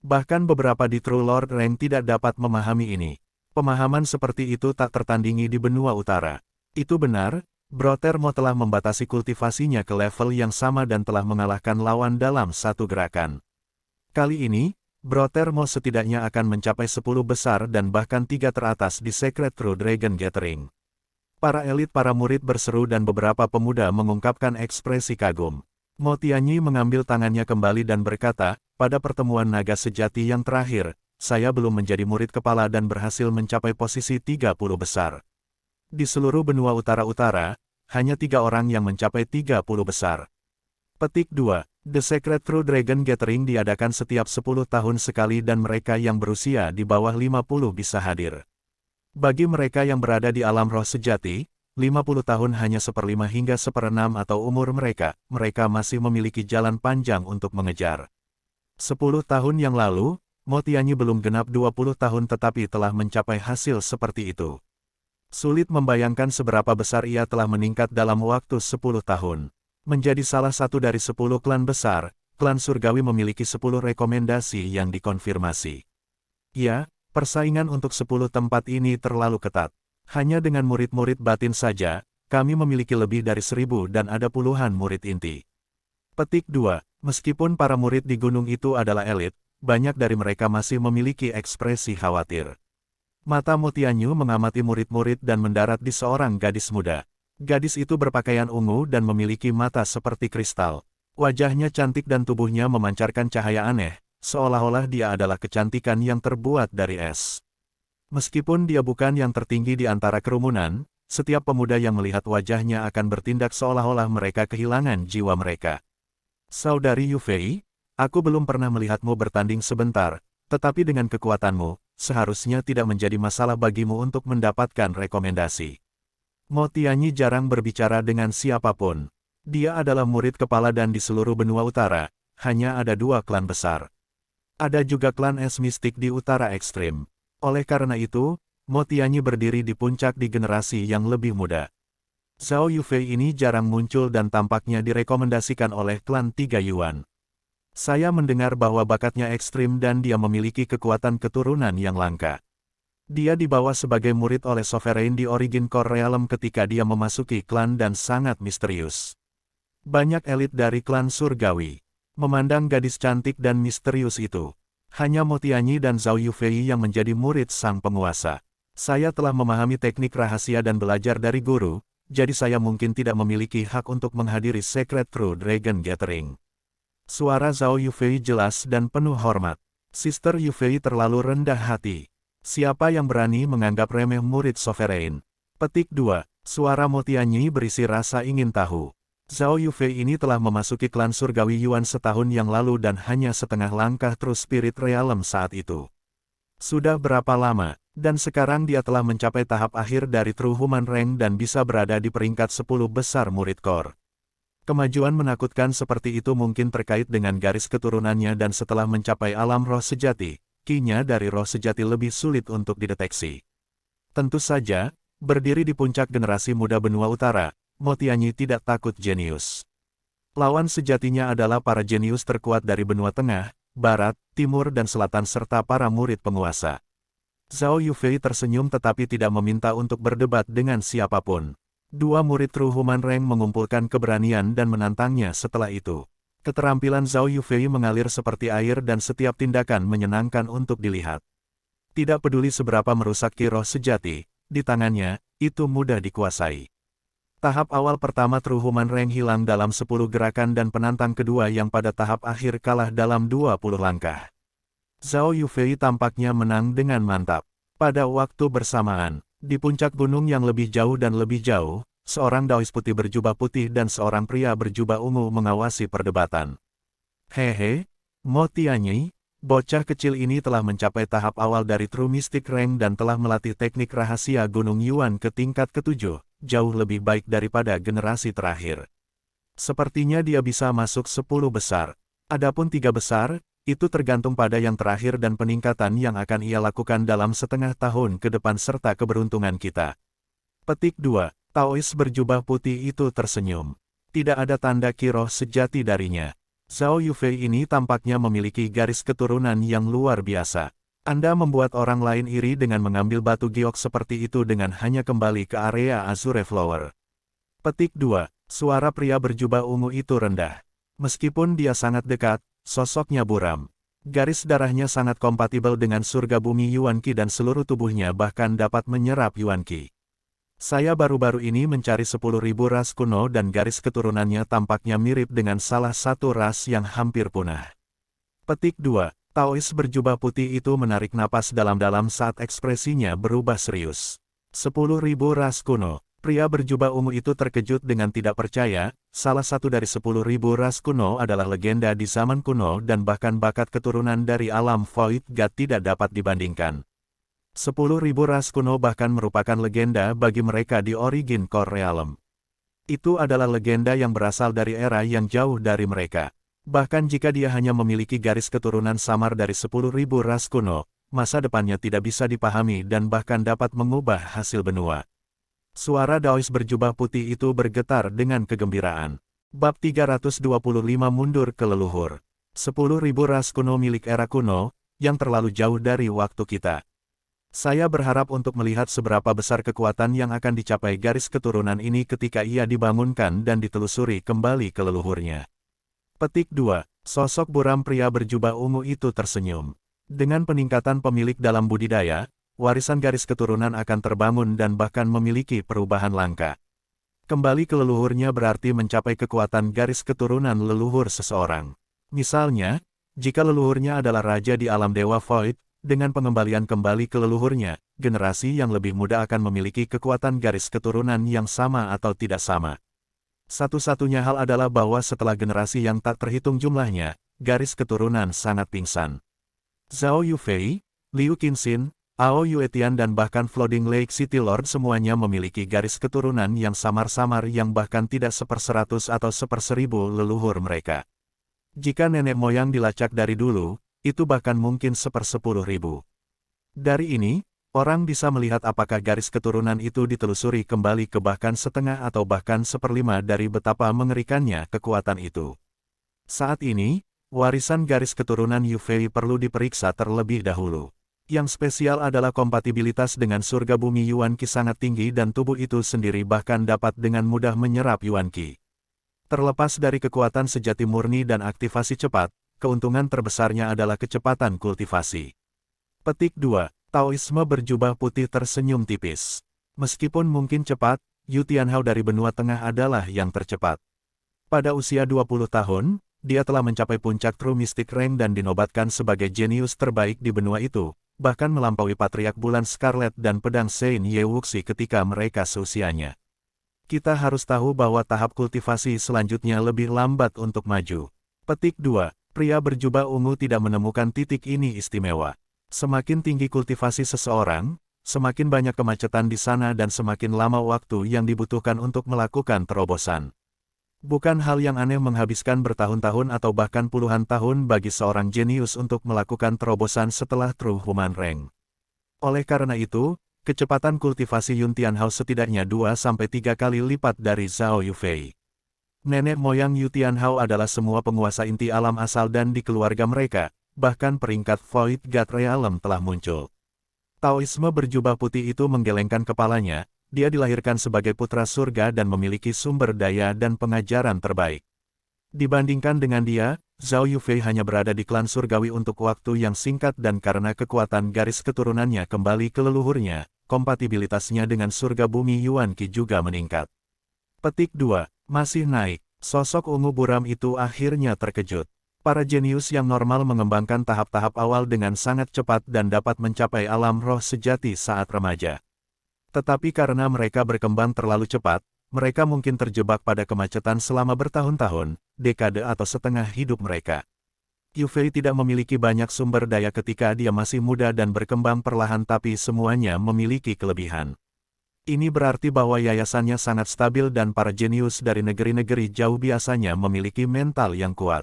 Speaker 1: Bahkan beberapa di True Lord Rank tidak dapat memahami ini. Pemahaman seperti itu tak tertandingi di benua utara. Itu benar, Brothermo telah membatasi kultivasinya ke level yang sama dan telah mengalahkan lawan dalam satu gerakan. Kali ini, Brothermo setidaknya akan mencapai 10 besar dan bahkan 3 teratas di Sacred True Dragon Gathering. Para elit para murid berseru dan beberapa pemuda mengungkapkan ekspresi kagum. Mo Tianyi mengambil tangannya kembali dan berkata, pada pertemuan naga sejati yang terakhir, saya belum menjadi murid kepala dan berhasil mencapai posisi 30 besar. Di seluruh benua utara-utara, hanya 3 orang yang mencapai 30 besar. Petik 2. The Sacred True Dragon Gathering diadakan setiap 10 tahun sekali dan mereka yang berusia di bawah 50 bisa hadir. Bagi mereka yang berada di alam roh sejati, 50 tahun hanya 1/5 hingga 1/6 atau umur mereka masih memiliki jalan panjang untuk mengejar. 10 tahun yang lalu, Mo Tianyi belum genap 20 tahun tetapi telah mencapai hasil seperti itu. Sulit membayangkan seberapa besar ia telah meningkat dalam waktu 10 tahun. Menjadi salah satu dari 10 klan besar, klan surgawi memiliki 10 rekomendasi yang dikonfirmasi. Ya, persaingan untuk 10 tempat ini terlalu ketat. Hanya dengan murid-murid batin saja, kami memiliki lebih dari 1000 dan ada puluhan murid inti. Petik 2. Meskipun para murid di gunung itu adalah elit, banyak dari mereka masih memiliki ekspresi khawatir. Mata Mo Tianyi mengamati murid-murid dan mendarat di seorang gadis muda. Gadis itu berpakaian ungu dan memiliki mata seperti kristal. Wajahnya cantik dan tubuhnya memancarkan cahaya aneh, seolah-olah dia adalah kecantikan yang terbuat dari es. Meskipun dia bukan yang tertinggi di antara kerumunan, setiap pemuda yang melihat wajahnya akan bertindak seolah-olah mereka kehilangan jiwa mereka. Saudari Yufei, aku belum pernah melihatmu bertanding sebentar, tetapi dengan kekuatanmu, seharusnya tidak menjadi masalah bagimu untuk mendapatkan rekomendasi. Mo Tianyi jarang berbicara dengan siapapun. Dia adalah murid kepala dan di seluruh benua utara, hanya ada 2 klan besar. Ada juga klan es mistik di utara ekstrim. Oleh karena itu, Mo Tianyi berdiri di puncak di generasi yang lebih muda. Zhao Yufei ini jarang muncul dan tampaknya direkomendasikan oleh klan 3 Yuan. Saya mendengar bahwa bakatnya ekstrim dan dia memiliki kekuatan keturunan yang langka. Dia dibawa sebagai murid oleh Sovereign di Origin Core Realm ketika dia memasuki klan dan sangat misterius. Banyak elit dari klan surgawi memandang gadis cantik dan misterius itu. Hanya Mo Tianyi dan Zhao Yufei yang menjadi murid sang penguasa. Saya telah memahami teknik rahasia dan belajar dari guru, jadi saya mungkin tidak memiliki hak untuk menghadiri Sacred True Dragon Gathering. Suara Zhao Yufei jelas dan penuh hormat. Sister Yufei terlalu rendah hati. Siapa yang berani menganggap remeh murid Sovereign? Petik 2. Suara Mo Tianyi berisi rasa ingin tahu. Zhao Yufei ini telah memasuki klan surgawi Yuan setahun yang lalu dan hanya setengah langkah True Spirit Realm saat itu. Sudah berapa lama, dan sekarang dia telah mencapai tahap akhir dari True Human Rank dan bisa berada di peringkat 10 besar murid core. Kemajuan menakutkan seperti itu mungkin terkait dengan garis keturunannya dan setelah mencapai alam roh sejati, ki-nya dari roh sejati lebih sulit untuk dideteksi. Tentu saja, berdiri di puncak generasi muda benua utara, Mo Tianyi tidak takut jenius. Lawan sejatinya adalah para jenius terkuat dari benua tengah, barat, timur dan selatan serta para murid penguasa. Zhao Yufei tersenyum tetapi tidak meminta untuk berdebat dengan siapapun. 2 murid True Human Rank mengumpulkan keberanian dan menantangnya setelah itu. Keterampilan Zhao Yufei mengalir seperti air dan setiap tindakan menyenangkan untuk dilihat. Tidak peduli seberapa merusak ki roh sejati, di tangannya, itu mudah dikuasai. Tahap awal pertama True Human Rank hilang dalam 10 gerakan dan penantang kedua yang pada tahap akhir kalah dalam 20 langkah. Zhao Yufei tampaknya menang dengan mantap. Pada waktu bersamaan, di puncak gunung yang lebih jauh dan lebih jauh, seorang Daois putih berjubah putih dan seorang pria berjubah ungu mengawasi perdebatan. Hehe, Mo Tianyi, bocah kecil ini telah mencapai tahap awal dari True Mystic Rank dan telah melatih teknik rahasia Gunung Yuan ke tingkat ke-7, jauh lebih baik daripada generasi terakhir. Sepertinya dia bisa masuk 10 besar. Adapun 3 besar, itu tergantung pada yang terakhir dan peningkatan yang akan ia lakukan dalam setengah tahun ke depan serta keberuntungan kita. Petik 2. Taois berjubah putih itu tersenyum. Tidak ada tanda kiroh sejati darinya. Zhao Yufei ini tampaknya memiliki garis keturunan yang luar biasa. Anda membuat orang lain iri dengan mengambil batu giok seperti itu dengan hanya kembali ke area Azure Flower. Petik 2. Suara pria berjubah ungu itu rendah. Meskipun dia sangat dekat, sosoknya buram. Garis darahnya sangat kompatibel dengan surga bumi Yuan Qi dan seluruh tubuhnya bahkan dapat menyerap Yuan Qi. Saya baru-baru ini mencari 10.000 ras kuno dan garis keturunannya tampaknya mirip dengan salah satu ras yang hampir punah. Petik 2. Taois berjubah putih itu menarik napas dalam-dalam saat ekspresinya berubah serius. 10.000 ras kuno. Pria berjubah ungu itu terkejut dengan tidak percaya, salah satu dari 10.000 ras kuno adalah legenda di zaman kuno dan bahkan bakat keturunan dari alam Void God tidak dapat dibandingkan. 10.000 ras kuno bahkan merupakan legenda bagi mereka di Origin Core Realm. Itu adalah legenda yang berasal dari era yang jauh dari mereka. Bahkan jika dia hanya memiliki garis keturunan samar dari 10.000 ras kuno, masa depannya tidak bisa dipahami dan bahkan dapat mengubah hasil benua. Suara Daois berjubah putih itu bergetar dengan kegembiraan. Bab 325 mundur ke leluhur. 10.000 ras kuno milik era kuno, yang terlalu jauh dari waktu kita. Saya berharap untuk melihat seberapa besar kekuatan yang akan dicapai garis keturunan ini ketika ia dibangunkan dan ditelusuri kembali ke leluhurnya. Petik 2. Sosok buram pria berjubah ungu itu tersenyum. Dengan peningkatan pemilik dalam budidaya, warisan garis keturunan akan terbangun dan bahkan memiliki perubahan langka. Kembali ke leluhurnya berarti mencapai kekuatan garis keturunan leluhur seseorang. Misalnya, jika leluhurnya adalah raja di alam Dewa Void, dengan pengembalian kembali ke leluhurnya, generasi yang lebih muda akan memiliki kekuatan garis keturunan yang sama atau tidak sama. Satu-satunya hal adalah bahwa setelah generasi yang tak terhitung jumlahnya, garis keturunan sangat pingsan. Zhao Yufei, Liu Qinxin, Ao Yuetian dan bahkan Flooding Lake City Lord semuanya memiliki garis keturunan yang samar-samar yang bahkan tidak 1/100 atau 1/1000 leluhur mereka. Jika nenek moyang dilacak dari dulu, itu bahkan mungkin 1/10.000. Dari ini, orang bisa melihat apakah garis keturunan itu ditelusuri kembali ke bahkan setengah atau bahkan 1/5 dari betapa mengerikannya kekuatan itu. Saat ini, warisan garis keturunan Yufei perlu diperiksa terlebih dahulu. Yang spesial adalah kompatibilitas dengan surga bumi Yuan Qi sangat tinggi dan tubuh itu sendiri bahkan dapat dengan mudah menyerap Yuan Qi. Terlepas dari kekuatan sejati murni dan aktivasi cepat, keuntungan terbesarnya adalah kecepatan kultivasi. Petik 2. Taoisme berjubah putih tersenyum tipis. Meskipun mungkin cepat, Yu Tianhao dari benua tengah adalah yang tercepat. Pada usia 20 tahun, dia telah mencapai puncak True Mystic Rank dan dinobatkan sebagai jenius terbaik di benua itu, bahkan melampaui Patriark Bulan Scarlet dan pedang Sein Ye Wuxi ketika mereka seusianya. Kita harus tahu bahwa tahap kultivasi selanjutnya lebih lambat untuk maju. Petik 2. Pria berjubah ungu tidak menemukan titik ini istimewa. Semakin tinggi kultivasi seseorang, semakin banyak kemacetan di sana dan semakin lama waktu yang dibutuhkan untuk melakukan terobosan. Bukan hal yang aneh menghabiskan bertahun-tahun atau bahkan puluhan tahun bagi seorang jenius untuk melakukan terobosan setelah True Human Rank. Oleh karena itu, kecepatan kultivasi Yun Tianhao setidaknya 2-3 kali lipat dari Zhao Yufei. Nenek moyang Yu Tianhao adalah semua penguasa inti alam asal dan di keluarga mereka, bahkan peringkat Void God Realm telah muncul. Taoisme berjubah putih itu menggelengkan kepalanya, dia dilahirkan sebagai putra surga dan memiliki sumber daya dan pengajaran terbaik. Dibandingkan dengan dia, Zhao Yufei hanya berada di klan surgawi untuk waktu yang singkat dan karena kekuatan garis keturunannya kembali ke leluhurnya, kompatibilitasnya dengan surga bumi Yuan Qi juga meningkat. Petik 2. Masih naik. Sosok ungu buram itu akhirnya terkejut. Para jenius yang normal mengembangkan tahap-tahap awal dengan sangat cepat dan dapat mencapai alam roh sejati saat remaja. Tetapi karena mereka berkembang terlalu cepat, mereka mungkin terjebak pada kemacetan selama bertahun-tahun, dekade atau setengah hidup mereka. Yufei tidak memiliki banyak sumber daya ketika dia masih muda dan berkembang perlahan tapi semuanya memiliki kelebihan. Ini berarti bahwa yayasannya sangat stabil dan para jenius dari negeri-negeri jauh biasanya memiliki mental yang kuat.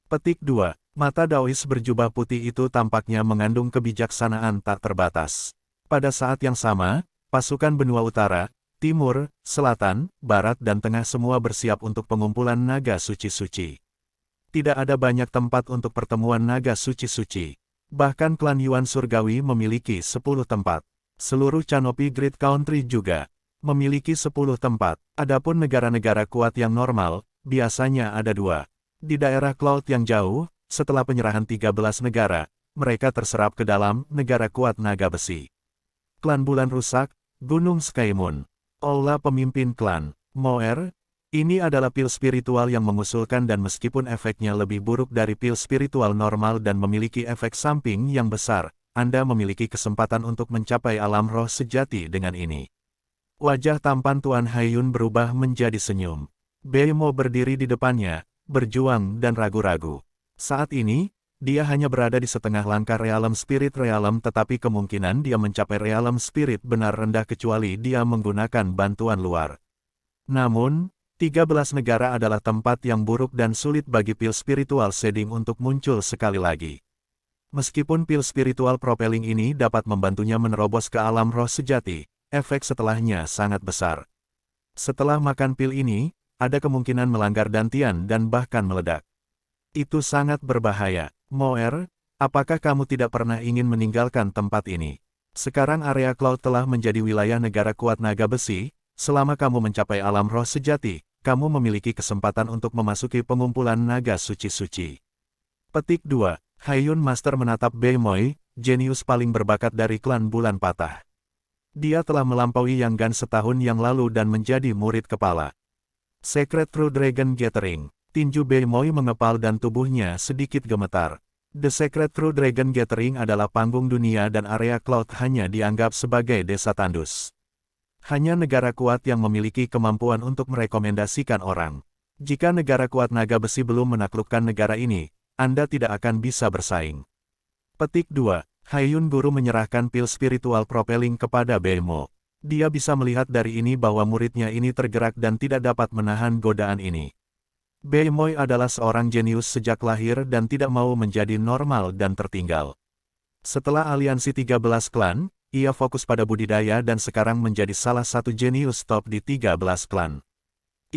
Speaker 1: Petik 2. Mata Daois berjubah putih itu tampaknya mengandung kebijaksanaan tak terbatas. Pada saat yang sama, pasukan benua utara, Timur, selatan, barat dan tengah semua bersiap untuk pengumpulan naga suci-suci. Tidak ada banyak tempat untuk pertemuan naga suci-suci. Bahkan klan Yuan Surgawi memiliki 10 tempat. Seluruh Canopy Grid Country juga memiliki 10 tempat. Adapun negara-negara kuat yang normal, biasanya ada 2. Di daerah Cloud yang jauh, setelah penyerahan 13 negara, mereka terserap ke dalam negara kuat naga besi. Klan Bulan Rusak, Gunung Sky Moon. Aula pemimpin klan Moer. Ini adalah pil spiritual yang mengusulkan dan meskipun efeknya lebih buruk dari pil spiritual normal dan memiliki efek samping yang besar, Anda memiliki kesempatan untuk mencapai alam roh sejati dengan ini. Wajah tampan Tuan Haiyun berubah menjadi senyum. Beimo berdiri di depannya, berjuang dan ragu-ragu. Saat ini, dia hanya berada di setengah langkah Realm Spirit Realm tetapi kemungkinan dia mencapai Realm Spirit benar rendah kecuali dia menggunakan bantuan luar. Namun, 13 negara adalah tempat yang buruk dan sulit bagi pil spiritual shading untuk muncul sekali lagi. Meskipun pil spiritual propelling ini dapat membantunya menerobos ke alam roh sejati, efek setelahnya sangat besar. Setelah makan pil ini, ada kemungkinan melanggar dantian dan bahkan meledak. Itu sangat berbahaya. Moer, apakah kamu tidak pernah ingin meninggalkan tempat ini? Sekarang area Cloud telah menjadi wilayah negara kuat naga besi, selama kamu mencapai alam roh sejati, kamu memiliki kesempatan untuk memasuki pengumpulan naga suci-suci. Petik 2. Haiyun Master menatap Beimoy, jenius paling berbakat dari klan Bulan Patah. Dia telah melampaui Yang Gan setahun yang lalu dan menjadi murid kepala. Secret True Dragon Gathering. Tinju Beimoy mengepal dan tubuhnya sedikit gemetar. The Secret True Dragon Gathering adalah panggung dunia dan area Cloud hanya dianggap sebagai desa tandus. Hanya negara kuat yang memiliki kemampuan untuk merekomendasikan orang. Jika negara kuat naga besi belum menaklukkan negara ini, Anda tidak akan bisa bersaing. Petik 2. Haiyun Guru menyerahkan pil spiritual propelling kepada Beimo. Dia bisa melihat dari ini bahwa muridnya ini tergerak dan tidak dapat menahan godaan ini. Beimoy adalah seorang jenius sejak lahir dan tidak mau menjadi normal dan tertinggal. Setelah aliansi 13 klan, ia fokus pada budidaya dan sekarang menjadi salah satu jenius top di 13 klan.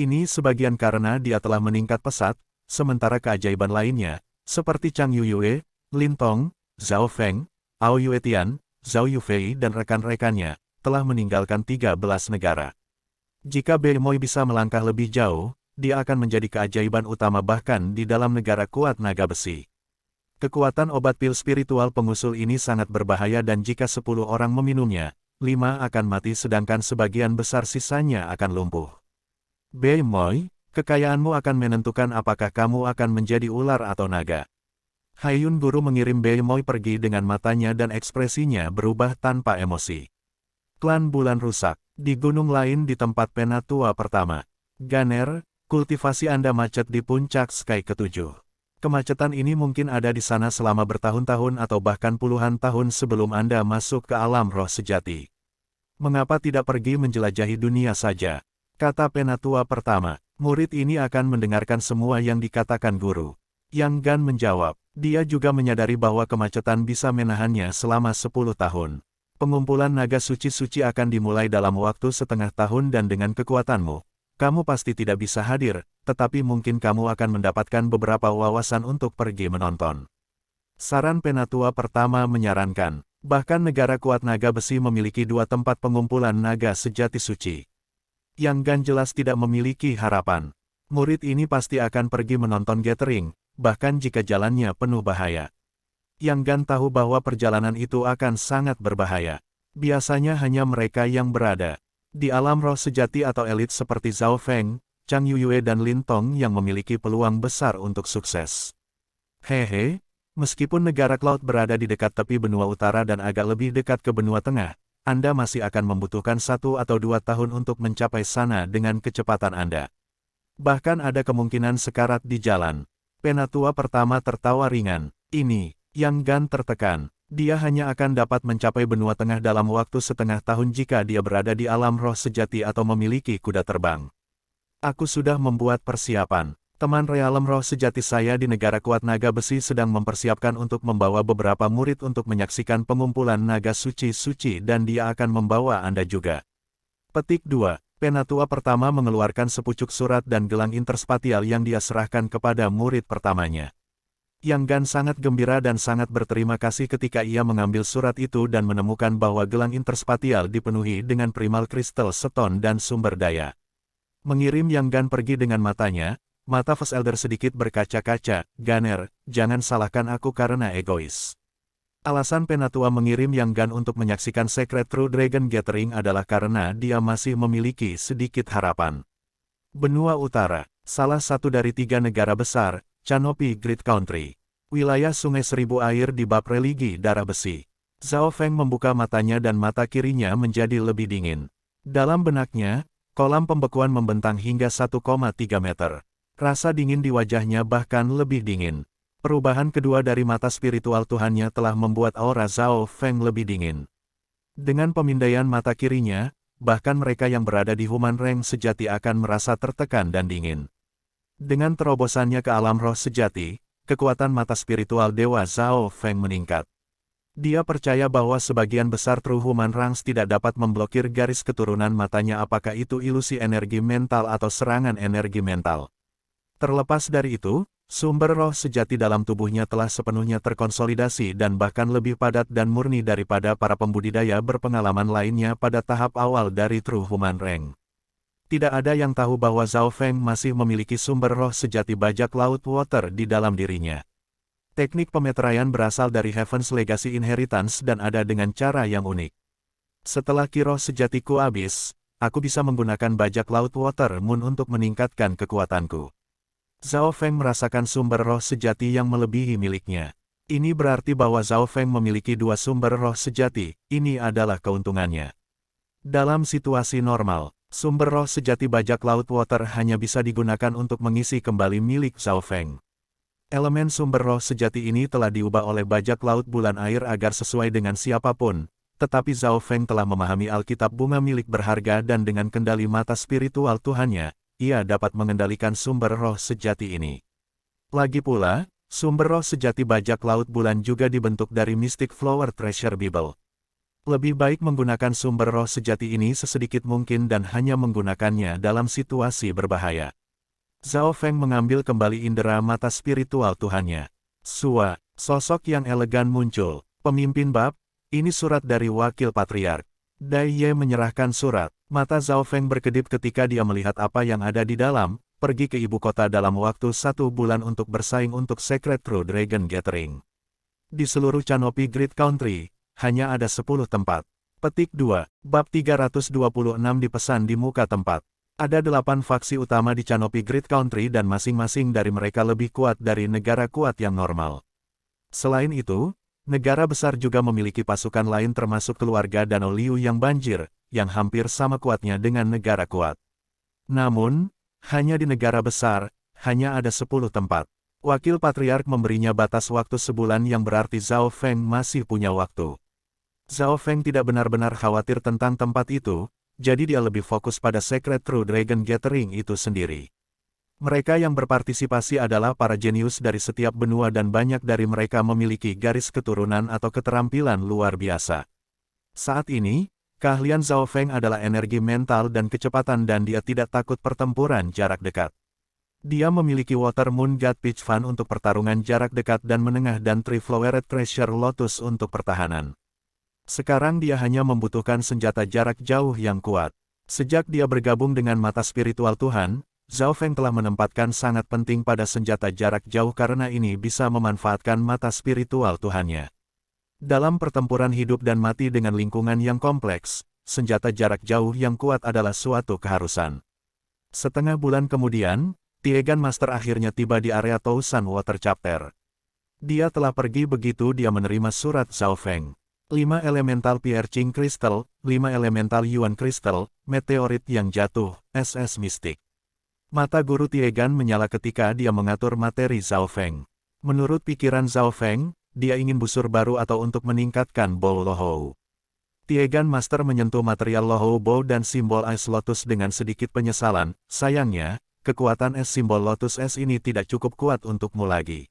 Speaker 1: Ini sebagian karena dia telah meningkat pesat, sementara keajaiban lainnya, seperti Chang Yuyue, Lin Tong, Zhao Feng, Ao Yuetian, Zhao Yufei dan rekan-rekannya, telah meninggalkan 13 negara. Jika Beimoy bisa melangkah lebih jauh, dia akan menjadi keajaiban utama bahkan di dalam negara kuat naga besi. Kekuatan obat pil spiritual pengusul ini sangat berbahaya dan jika 10 orang meminumnya, 5 akan mati sedangkan sebagian besar sisanya akan lumpuh. Beimoy, kekayaanmu akan menentukan apakah kamu akan menjadi ular atau naga. Haiyun Guru mengirim Beimoy pergi dengan matanya dan ekspresinya berubah tanpa emosi. Klan Bulan Rusak, di gunung lain di tempat Penatua pertama. Ganer, kultivasi Anda macet di puncak Sky ke-7. Kemacetan ini mungkin ada di sana selama bertahun-tahun atau bahkan puluhan tahun sebelum Anda masuk ke alam roh sejati. Mengapa tidak pergi menjelajahi dunia saja? Kata Penatua pertama. Murid ini akan mendengarkan semua yang dikatakan guru. Yang Gan menjawab, dia juga menyadari bahwa kemacetan bisa menahannya selama 10 tahun. Pengumpulan naga suci-suci akan dimulai dalam waktu setengah tahun dan dengan kekuatanmu, kamu pasti tidak bisa hadir, tetapi mungkin kamu akan mendapatkan beberapa wawasan untuk pergi menonton. Saran Penatua pertama menyarankan, bahkan negara kuat naga besi memiliki 2 tempat pengumpulan naga sejati suci. Yang Gan jelas tidak memiliki harapan. Murid ini pasti akan pergi menonton gathering, bahkan jika jalannya penuh bahaya. Yang Gan tahu bahwa perjalanan itu akan sangat berbahaya. Biasanya hanya mereka yang berada di alam roh sejati atau elit seperti Zhao Feng, Chang Yuyue dan Lin Tong yang memiliki peluang besar untuk sukses. Hehe, meskipun negara Cloud berada di dekat tepi benua utara dan agak lebih dekat ke benua tengah, Anda masih akan membutuhkan 1 atau 2 tahun untuk mencapai sana dengan kecepatan Anda. Bahkan ada kemungkinan sekarat di jalan. Penatua pertama tertawa ringan. Ini, Yang Gan tertekan. Dia hanya akan dapat mencapai benua tengah dalam waktu setengah tahun jika dia berada di alam roh sejati atau memiliki kuda terbang. Aku sudah membuat persiapan. Teman realem roh sejati saya di negara kuat naga besi sedang mempersiapkan untuk membawa beberapa murid untuk menyaksikan pengumpulan naga suci-suci dan dia akan membawa Anda juga. Petik 2. Penatua pertama mengeluarkan sepucuk surat dan gelang interspatial yang dia serahkan kepada murid pertamanya. Yang Gan sangat gembira dan sangat berterima kasih ketika ia mengambil surat itu dan menemukan bahwa gelang interspatial dipenuhi dengan primal crystal stone dan sumber daya. Mengirim Yang Gan pergi dengan matanya, mata First Elder sedikit berkaca-kaca. Ganer, jangan salahkan aku karena egois. Alasan Penatua mengirim Yang Gan untuk menyaksikan Secret True Dragon Gathering adalah karena dia masih memiliki sedikit harapan. Benua Utara, salah satu dari 3 negara besar, Canopy Great Country. Wilayah Sungai Seribu Air di bab religi darah besi. Zhao Feng membuka matanya dan mata kirinya menjadi lebih dingin. Dalam benaknya, kolam pembekuan membentang hingga 1,3 meter. Rasa dingin di wajahnya bahkan lebih dingin. Perubahan kedua dari mata spiritual Tuhannya telah membuat aura Zhao Feng lebih dingin. Dengan pemindaian mata kirinya, bahkan mereka yang berada di Human Rank sejati akan merasa tertekan dan dingin. Dengan terobosannya ke alam roh sejati, kekuatan mata spiritual Dewa Zhao Feng meningkat. Dia percaya bahwa sebagian besar True Human Ranks tidak dapat memblokir garis keturunan matanya, apakah itu ilusi energi mental atau serangan energi mental. Terlepas dari itu, sumber roh sejati dalam tubuhnya telah sepenuhnya terkonsolidasi dan bahkan lebih padat dan murni daripada para pembudidaya berpengalaman lainnya pada tahap awal dari True Human Rank. Tidak ada yang tahu bahwa Zhao Feng masih memiliki sumber roh sejati bajak laut water di dalam dirinya. Teknik pemeteraian berasal dari Heaven's Legacy Inheritance dan ada dengan cara yang unik. Setelah ki roh sejatiku habis, aku bisa menggunakan bajak laut water moon untuk meningkatkan kekuatanku. Zhao Feng merasakan sumber roh sejati yang melebihi miliknya. Ini berarti bahwa Zhao Feng memiliki 2 sumber roh sejati, ini adalah keuntungannya. Dalam situasi normal, sumber roh sejati bajak laut water hanya bisa digunakan untuk mengisi kembali milik Zhao Feng. Elemen sumber roh sejati ini telah diubah oleh bajak laut bulan air agar sesuai dengan siapapun, tetapi Zhao Feng telah memahami Alkitab bunga milik berharga dan dengan kendali mata spiritual Tuhannya, ia dapat mengendalikan sumber roh sejati ini. Lagi pula, sumber roh sejati bajak laut bulan juga dibentuk dari Mystic Flower Treasure Bible. Lebih baik menggunakan sumber roh sejati ini sesedikit mungkin dan hanya menggunakannya dalam situasi berbahaya. Zhao Feng mengambil kembali indera mata spiritual Tuhannya. Sua, sosok yang elegan muncul. Pemimpin bab, ini surat dari wakil patriark. Dai Ye menyerahkan surat. Mata Zhao Feng berkedip ketika dia melihat apa yang ada di dalam. Pergi ke ibu kota dalam waktu 1 bulan untuk bersaing untuk Secret True Dragon Gathering. Di seluruh Canopy Great Country, hanya ada 10 tempat. Petik 2, bab 326 dipesan di muka tempat. Ada 8 faksi utama di Canopy Great Country dan masing-masing dari mereka lebih kuat dari negara kuat yang normal. Selain itu, negara besar juga memiliki pasukan lain termasuk keluarga Danau Liu yang banjir, yang hampir sama kuatnya dengan negara kuat. Namun, hanya di negara besar, hanya ada 10 tempat. Wakil Patriark memberinya batas waktu sebulan yang berarti Zhao Feng masih punya waktu. Zhao Feng tidak benar-benar khawatir tentang tempat itu, jadi dia lebih fokus pada Secret True Dragon Gathering itu sendiri. Mereka yang berpartisipasi adalah para jenius dari setiap benua dan banyak dari mereka memiliki garis keturunan atau keterampilan luar biasa. Saat ini, keahlian Zhao Feng adalah energi mental dan kecepatan dan dia tidak takut pertempuran jarak dekat. Dia memiliki Water Moon God Pitch Fan untuk pertarungan jarak dekat dan menengah dan Triflowered Treasure Lotus untuk pertahanan. Sekarang dia hanya membutuhkan senjata jarak jauh yang kuat. Sejak dia bergabung dengan mata spiritual Tuhan, Zhao Feng telah menempatkan sangat penting pada senjata jarak jauh karena ini bisa memanfaatkan mata spiritual Tuhannya. Dalam pertempuran hidup dan mati dengan lingkungan yang kompleks, senjata jarak jauh yang kuat adalah suatu keharusan. Setengah bulan kemudian, Tiegan Master akhirnya tiba di area Tousan Water Chapter. Dia telah pergi begitu dia menerima surat Zhao Feng. 5 elemental Piercing Crystal, 5 elemental Yuan Crystal, meteorit yang jatuh, SS Mystic. Mata guru Tiegan menyala ketika dia mengatur materi Zhao Feng. Menurut pikiran Zhao Feng, dia ingin busur baru atau untuk meningkatkan Bow Lohou. Tiegan Master menyentuh material Lohou Bow dan simbol Ice Lotus dengan sedikit penyesalan. Sayangnya, kekuatan es simbol Lotus es ini tidak cukup kuat untukmu lagi.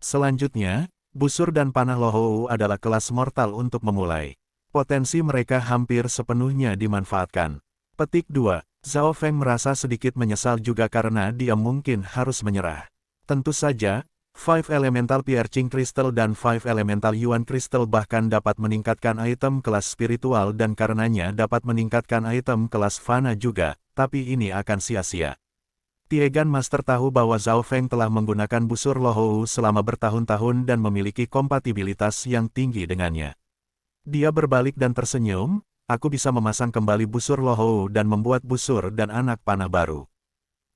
Speaker 1: Selanjutnya, busur dan panah Lohou adalah kelas mortal untuk memulai. Potensi mereka hampir sepenuhnya dimanfaatkan. Petik 2. Zhao Feng merasa sedikit menyesal juga karena dia mungkin harus menyerah. Tentu saja, Five Elemental Piercing Crystal dan Five Elemental Yuan Crystal bahkan dapat meningkatkan item kelas spiritual dan karenanya dapat meningkatkan item kelas fana juga, tapi ini akan sia-sia. Tiegan Master tahu bahwa Zhao Feng telah menggunakan busur Lohou selama bertahun-tahun dan memiliki kompatibilitas yang tinggi dengannya. Dia berbalik dan tersenyum, aku bisa memasang kembali busur Lohou dan membuat busur dan anak panah baru.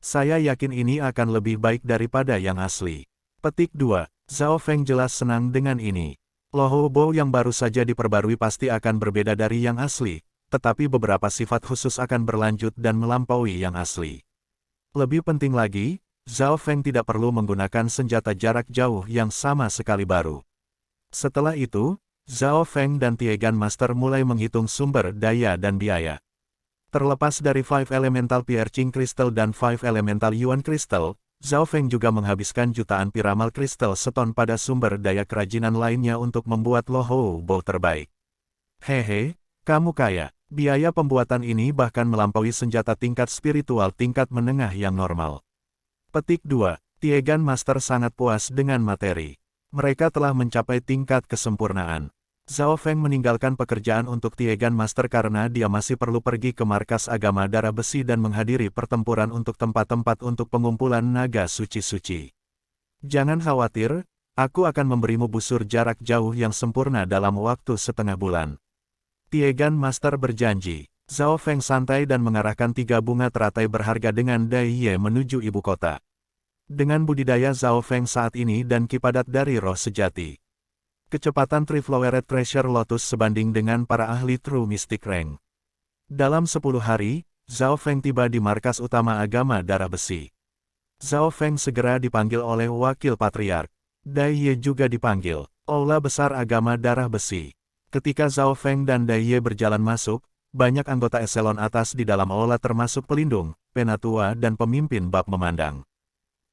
Speaker 1: Saya yakin ini akan lebih baik daripada yang asli. Petik 2. Zhao Feng jelas senang dengan ini. Lohou Bow yang baru saja diperbarui pasti akan berbeda dari yang asli, tetapi beberapa sifat khusus akan berlanjut dan melampaui yang asli. Lebih penting lagi, Zhao Feng tidak perlu menggunakan senjata jarak jauh yang sama sekali baru. Setelah itu, Zhao Feng dan Tiegan Master mulai menghitung sumber daya dan biaya. Terlepas dari Five Elemental Piercing Crystal dan Five Elemental Yuan Crystal, Zhao Feng juga menghabiskan jutaan Piramal Crystal Stone pada sumber daya kerajinan lainnya untuk membuat Lohou Bow terbaik. Hehe, kamu kaya. Biaya pembuatan ini bahkan melampaui senjata tingkat spiritual tingkat menengah yang normal. Petik 2. Tiegan Master sangat puas dengan materi. Mereka telah mencapai tingkat kesempurnaan. Zhao Feng meninggalkan pekerjaan untuk Tiegan Master karena dia masih perlu pergi ke markas agama darah besi dan menghadiri pertempuran untuk tempat-tempat untuk pengumpulan naga suci-suci. Jangan khawatir, aku akan memberimu busur jarak jauh yang sempurna dalam waktu setengah bulan. Tiegan Master berjanji. Zhao Feng santai dan mengarahkan 3 bunga teratai berharga dengan Dai Ye menuju ibu kota. Dengan budidaya Zhao Feng saat ini dan kipadat dari roh sejati, kecepatan Triflowered Treasure Lotus sebanding dengan para ahli True Mystic Rank. Dalam 10 hari, Zhao Feng tiba di markas utama agama darah besi. Zhao Feng segera dipanggil oleh wakil patriark. Dai Ye juga dipanggil. Aula besar agama darah besi. Ketika Zhao Feng dan Dai Ye berjalan masuk, banyak anggota eselon atas di dalam aula termasuk pelindung, penatua dan pemimpin bab memandang.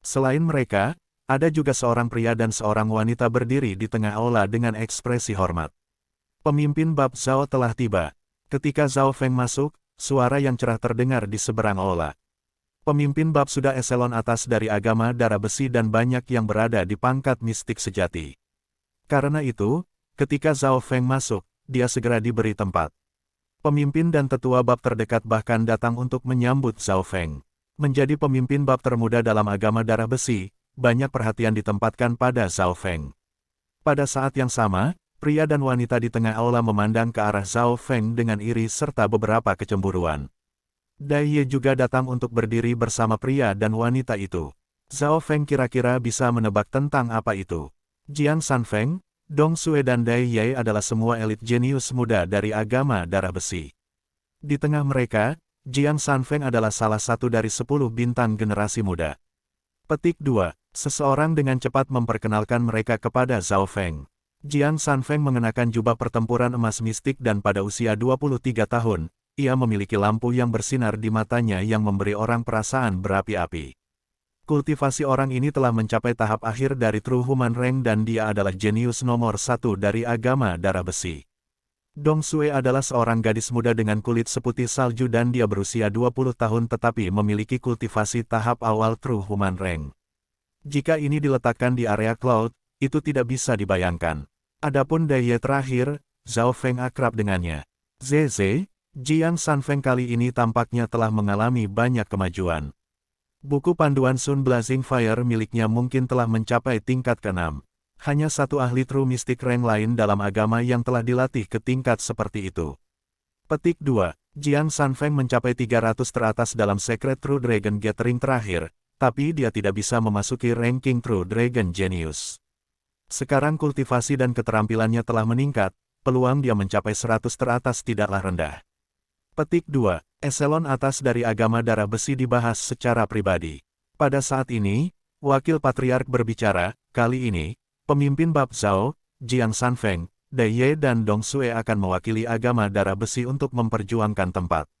Speaker 1: Selain mereka, ada juga seorang pria dan seorang wanita berdiri di tengah aula dengan ekspresi hormat. Pemimpin bab Zhao telah tiba. Ketika Zhao Feng masuk, suara yang cerah terdengar di seberang aula. Pemimpin bab sudah eselon atas dari agama darah besi dan banyak yang berada di pangkat mistik sejati. Karena itu, ketika Zhao Feng masuk, dia segera diberi tempat. Pemimpin dan tetua bab terdekat bahkan datang untuk menyambut Zhao Feng. Menjadi pemimpin bab termuda dalam agama darah besi, banyak perhatian ditempatkan pada Zhao Feng. Pada saat yang sama, pria dan wanita di tengah aula memandang ke arah Zhao Feng dengan iri serta beberapa kecemburuan. Dai Ye juga datang untuk berdiri bersama pria dan wanita itu. Zhao Feng kira-kira bisa menebak tentang apa itu. Jiang Sanfeng, Dong Sue dan Dai Ye adalah semua elit jenius muda dari agama darah besi. Di tengah mereka, Jiang Sanfeng adalah salah satu dari 10 bintang generasi muda. Petik 2. Seseorang dengan cepat memperkenalkan mereka kepada Zhao Feng. Jiang Sanfeng mengenakan jubah pertempuran emas mistik dan pada usia 23 tahun, ia memiliki lampu yang bersinar di matanya yang memberi orang perasaan berapi-api. Kultivasi orang ini telah mencapai tahap akhir dari True Human Rank dan dia adalah jenius nomor 1 dari agama darah besi. Dong Sue adalah seorang gadis muda dengan kulit seputih salju dan dia berusia 20 tahun tetapi memiliki kultivasi tahap awal True Human Rank. Jika ini diletakkan di area Cloud, itu tidak bisa dibayangkan. Adapun Dai Ye terakhir, Zhao Feng akrab dengannya. Zeze, Jiang Sanfeng kali ini tampaknya telah mengalami banyak kemajuan. Buku panduan Sun Blazing Fire miliknya mungkin telah mencapai tingkat ke-6. Hanya satu ahli True Mystic Rank lain dalam agama yang telah dilatih ke tingkat seperti itu. Petik 2. Jiang Sanfeng mencapai 300 teratas dalam Secret True Dragon Gathering terakhir, tapi dia tidak bisa memasuki ranking True Dragon Genius. Sekarang kultivasi dan keterampilannya telah meningkat, peluang dia mencapai 100 teratas tidaklah rendah. Petik 2. Eselon atas dari agama darah besi dibahas secara pribadi. Pada saat ini, wakil patriark berbicara, kali ini, pemimpin bab Zhao, Jiang Sanfeng, Dai Ye dan Dong Sue akan mewakili agama darah besi untuk memperjuangkan tempat.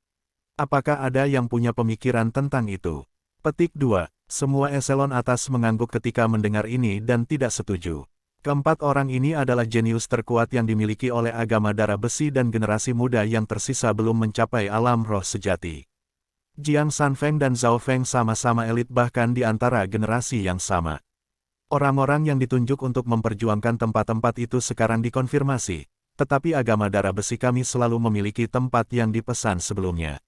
Speaker 1: Apakah ada yang punya pemikiran tentang itu? Petik 2. Semua eselon atas mengangguk ketika mendengar ini dan tidak setuju. Keempat orang ini adalah jenius terkuat yang dimiliki oleh agama darah besi dan generasi muda yang tersisa belum mencapai alam roh sejati. Jiang Sanfeng dan Zhao Feng sama-sama elit bahkan di antara generasi yang sama. Orang-orang yang ditunjuk untuk memperjuangkan tempat-tempat itu sekarang dikonfirmasi, tetapi agama darah besi kami selalu memiliki tempat yang dipesan sebelumnya.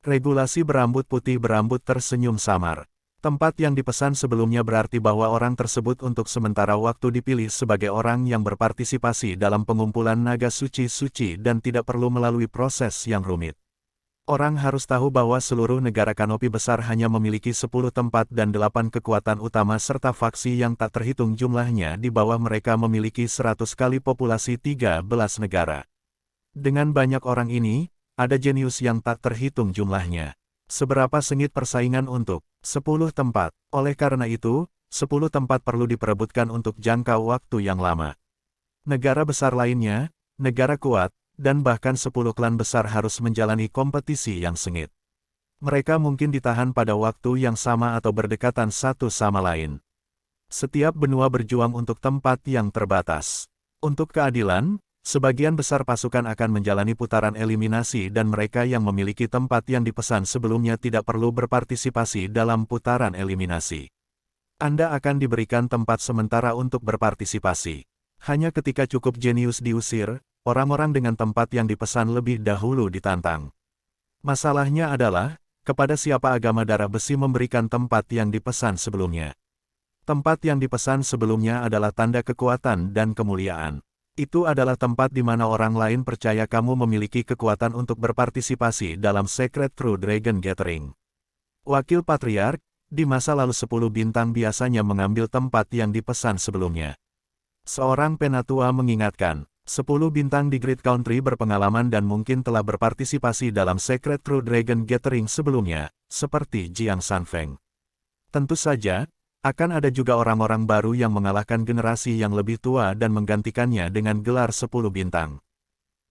Speaker 1: Regulasi berambut putih berambut tersenyum samar. Tempat yang dipesan sebelumnya berarti bahwa orang tersebut untuk sementara waktu dipilih sebagai orang yang berpartisipasi dalam pengumpulan naga suci-suci dan tidak perlu melalui proses yang rumit. Orang harus tahu bahwa seluruh negara kanopi besar hanya memiliki 10 tempat dan 8 kekuatan utama serta faksi yang tak terhitung jumlahnya di bawah mereka memiliki 100 kali populasi 13 negara. Dengan banyak orang ini, ada jenius yang tak terhitung jumlahnya. Seberapa sengit persaingan untuk 10 tempat. Oleh karena itu, 10 tempat perlu diperebutkan untuk jangka waktu yang lama. Negara besar lainnya, negara kuat, dan bahkan 10 klan besar harus menjalani kompetisi yang sengit. Mereka mungkin ditahan pada waktu yang sama atau berdekatan satu sama lain. Setiap benua berjuang untuk tempat yang terbatas. Untuk keadilan, sebagian besar pasukan akan menjalani putaran eliminasi dan mereka yang memiliki tempat yang dipesan sebelumnya tidak perlu berpartisipasi dalam putaran eliminasi. Anda akan diberikan tempat sementara untuk berpartisipasi. Hanya ketika cukup jenius diusir, orang-orang dengan tempat yang dipesan lebih dahulu ditantang. Masalahnya adalah, kepada siapa agama darah besi memberikan tempat yang dipesan sebelumnya. Tempat yang dipesan sebelumnya adalah tanda kekuatan dan kemuliaan. Itu adalah tempat di mana orang lain percaya kamu memiliki kekuatan untuk berpartisipasi dalam Secret True Dragon Gathering. Wakil Patriark, di masa lalu 10 bintang biasanya mengambil tempat yang dipesan sebelumnya. Seorang penatua mengingatkan, 10 bintang di Great Country berpengalaman dan mungkin telah berpartisipasi dalam Secret True Dragon Gathering sebelumnya, seperti Jiang Sanfeng. Tentu saja, akan ada juga orang-orang baru yang mengalahkan generasi yang lebih tua dan menggantikannya dengan gelar 10 bintang.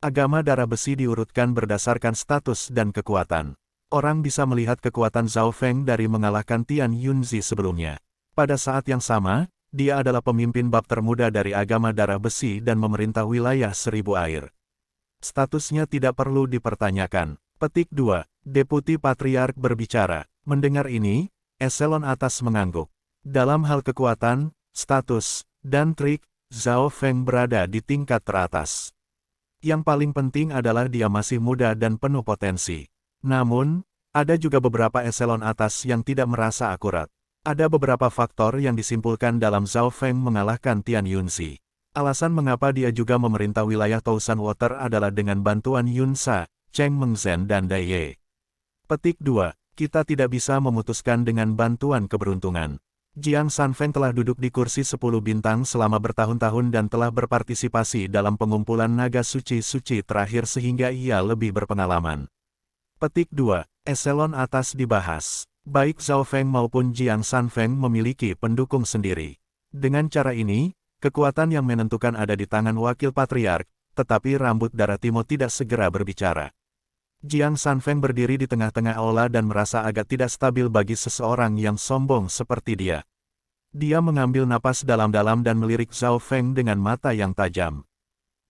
Speaker 1: Agama darah besi diurutkan berdasarkan status dan kekuatan. Orang bisa melihat kekuatan Zhao Feng dari mengalahkan Tian Yunzi sebelumnya. Pada saat yang sama, dia adalah pemimpin bab termuda dari agama darah besi dan memerintah wilayah 1000 air. Statusnya tidak perlu dipertanyakan. Petik 2. Deputi Patriark berbicara. Mendengar ini, eselon atas mengangguk. Dalam hal kekuatan, status, dan trik, Zhao Feng berada di tingkat teratas. Yang paling penting adalah dia masih muda dan penuh potensi. Namun, ada juga beberapa eselon atas yang tidak merasa akurat. Ada beberapa faktor yang disimpulkan dalam Zhao Feng mengalahkan Tian Yunzi. Alasan mengapa dia juga memerintah wilayah Tousan Water adalah dengan bantuan Yun Sa, Cheng Mengzhen dan Dai Ye. Petik 2. Kita tidak bisa memutuskan dengan bantuan keberuntungan. Jiang Sanfeng telah duduk di kursi 10 bintang selama bertahun-tahun dan telah berpartisipasi dalam pengumpulan naga suci-suci terakhir sehingga ia lebih berpengalaman. Petik 2. Eselon atas dibahas. Baik Zhao Feng maupun Jiang Sanfeng memiliki pendukung sendiri. Dengan cara ini, kekuatan yang menentukan ada di tangan Wakil Patriark, tetapi rambut darah Timo tidak segera berbicara. Jiang Sanfeng berdiri di tengah-tengah aula dan merasa agak tidak stabil bagi seseorang yang sombong seperti dia. Dia mengambil napas dalam-dalam dan melirik Zhao Feng dengan mata yang tajam.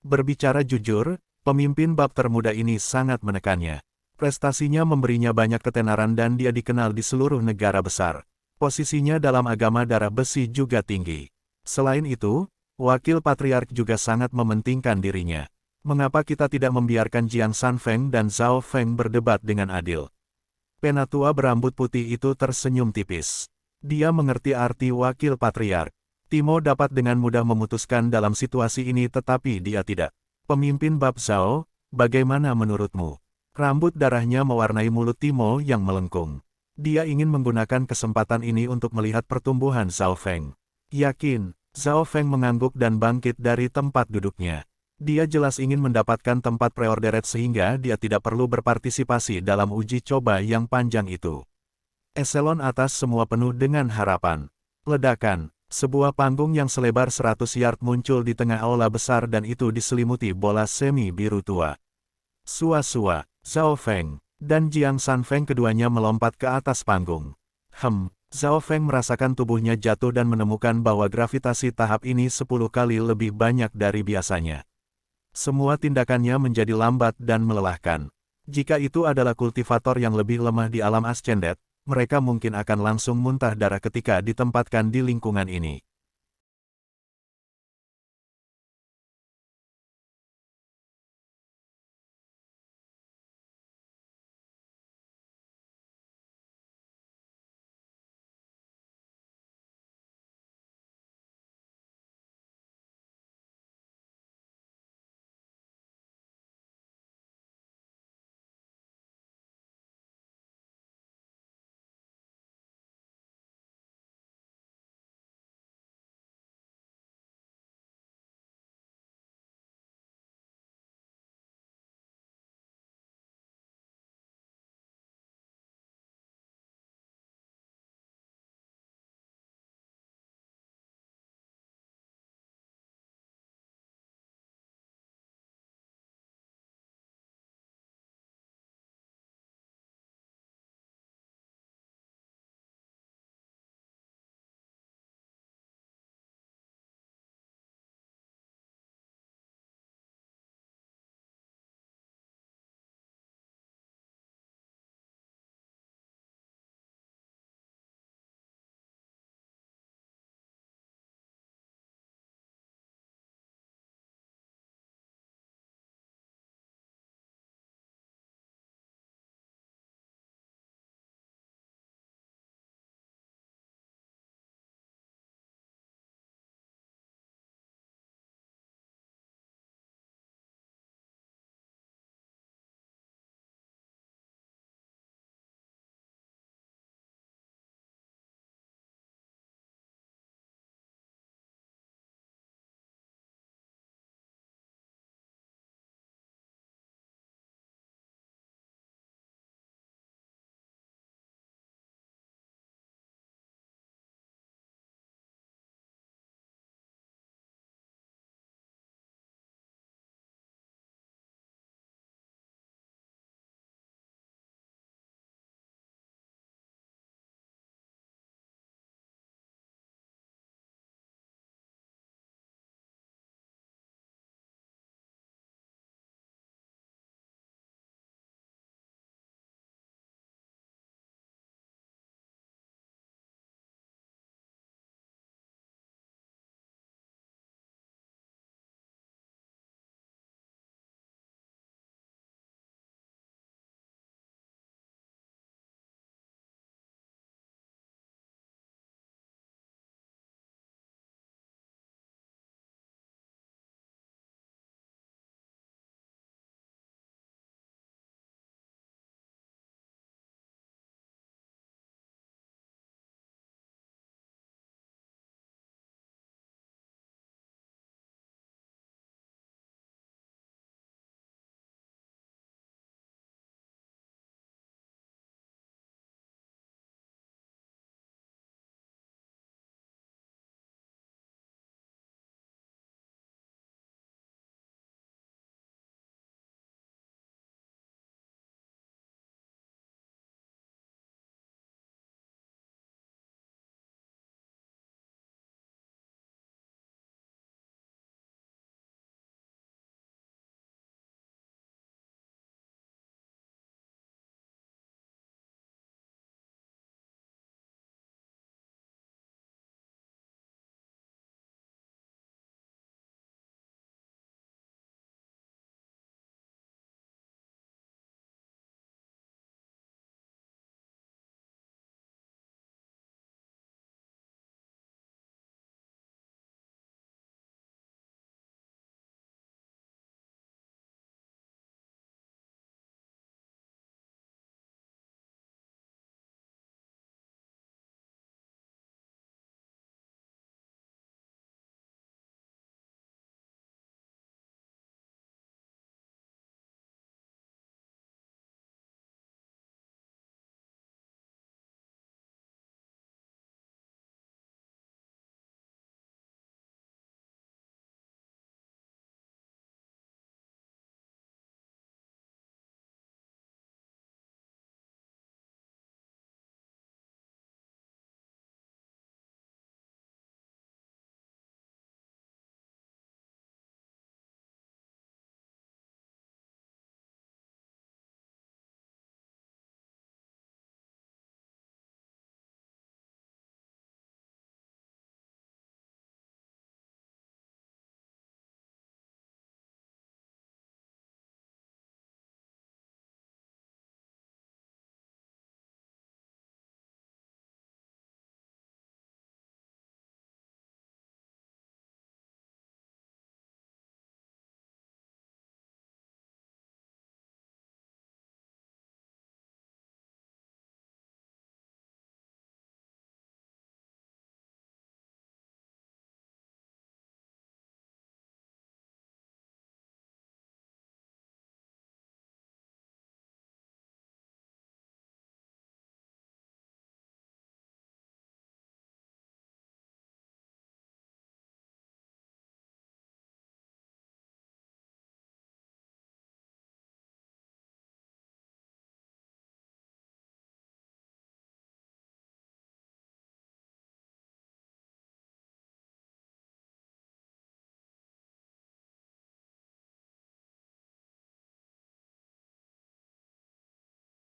Speaker 1: Berbicara jujur, pemimpin bab termuda ini sangat menekannya. Prestasinya memberinya banyak ketenaran dan dia dikenal di seluruh negara besar. Posisinya dalam agama darah besi juga tinggi. Selain itu, Wakil Patriark juga sangat mementingkan dirinya. Mengapa kita tidak membiarkan Jiang Sanfeng dan Zhao Feng berdebat dengan adil? Penatua berambut putih itu tersenyum tipis. Dia mengerti arti Wakil Patriark. Timo dapat dengan mudah memutuskan dalam situasi ini tetapi dia tidak. Pemimpin bab Zhao, bagaimana menurutmu? Rambut darahnya mewarnai mulut Timo yang melengkung. Dia ingin menggunakan kesempatan ini untuk melihat pertumbuhan Zhao Feng. Yakin, Zhao Feng mengangguk dan bangkit dari tempat duduknya. Dia jelas ingin mendapatkan tempat preorderet sehingga dia tidak perlu berpartisipasi dalam uji coba yang panjang itu. Eselon atas semua penuh dengan harapan. Ledakan, sebuah panggung yang selebar 100 yard muncul di tengah aula besar dan itu diselimuti bola semi biru tua. Sua-sua, Zhao Feng, dan Jiang Sanfeng keduanya melompat ke atas panggung. Zhao Feng merasakan tubuhnya jatuh dan menemukan bahwa gravitasi tahap ini 10 kali lebih banyak dari biasanya. Semua tindakannya menjadi lambat dan melelahkan. Jika itu adalah kultivator yang lebih lemah di alam Ascendet, mereka mungkin akan langsung muntah darah ketika ditempatkan di lingkungan ini.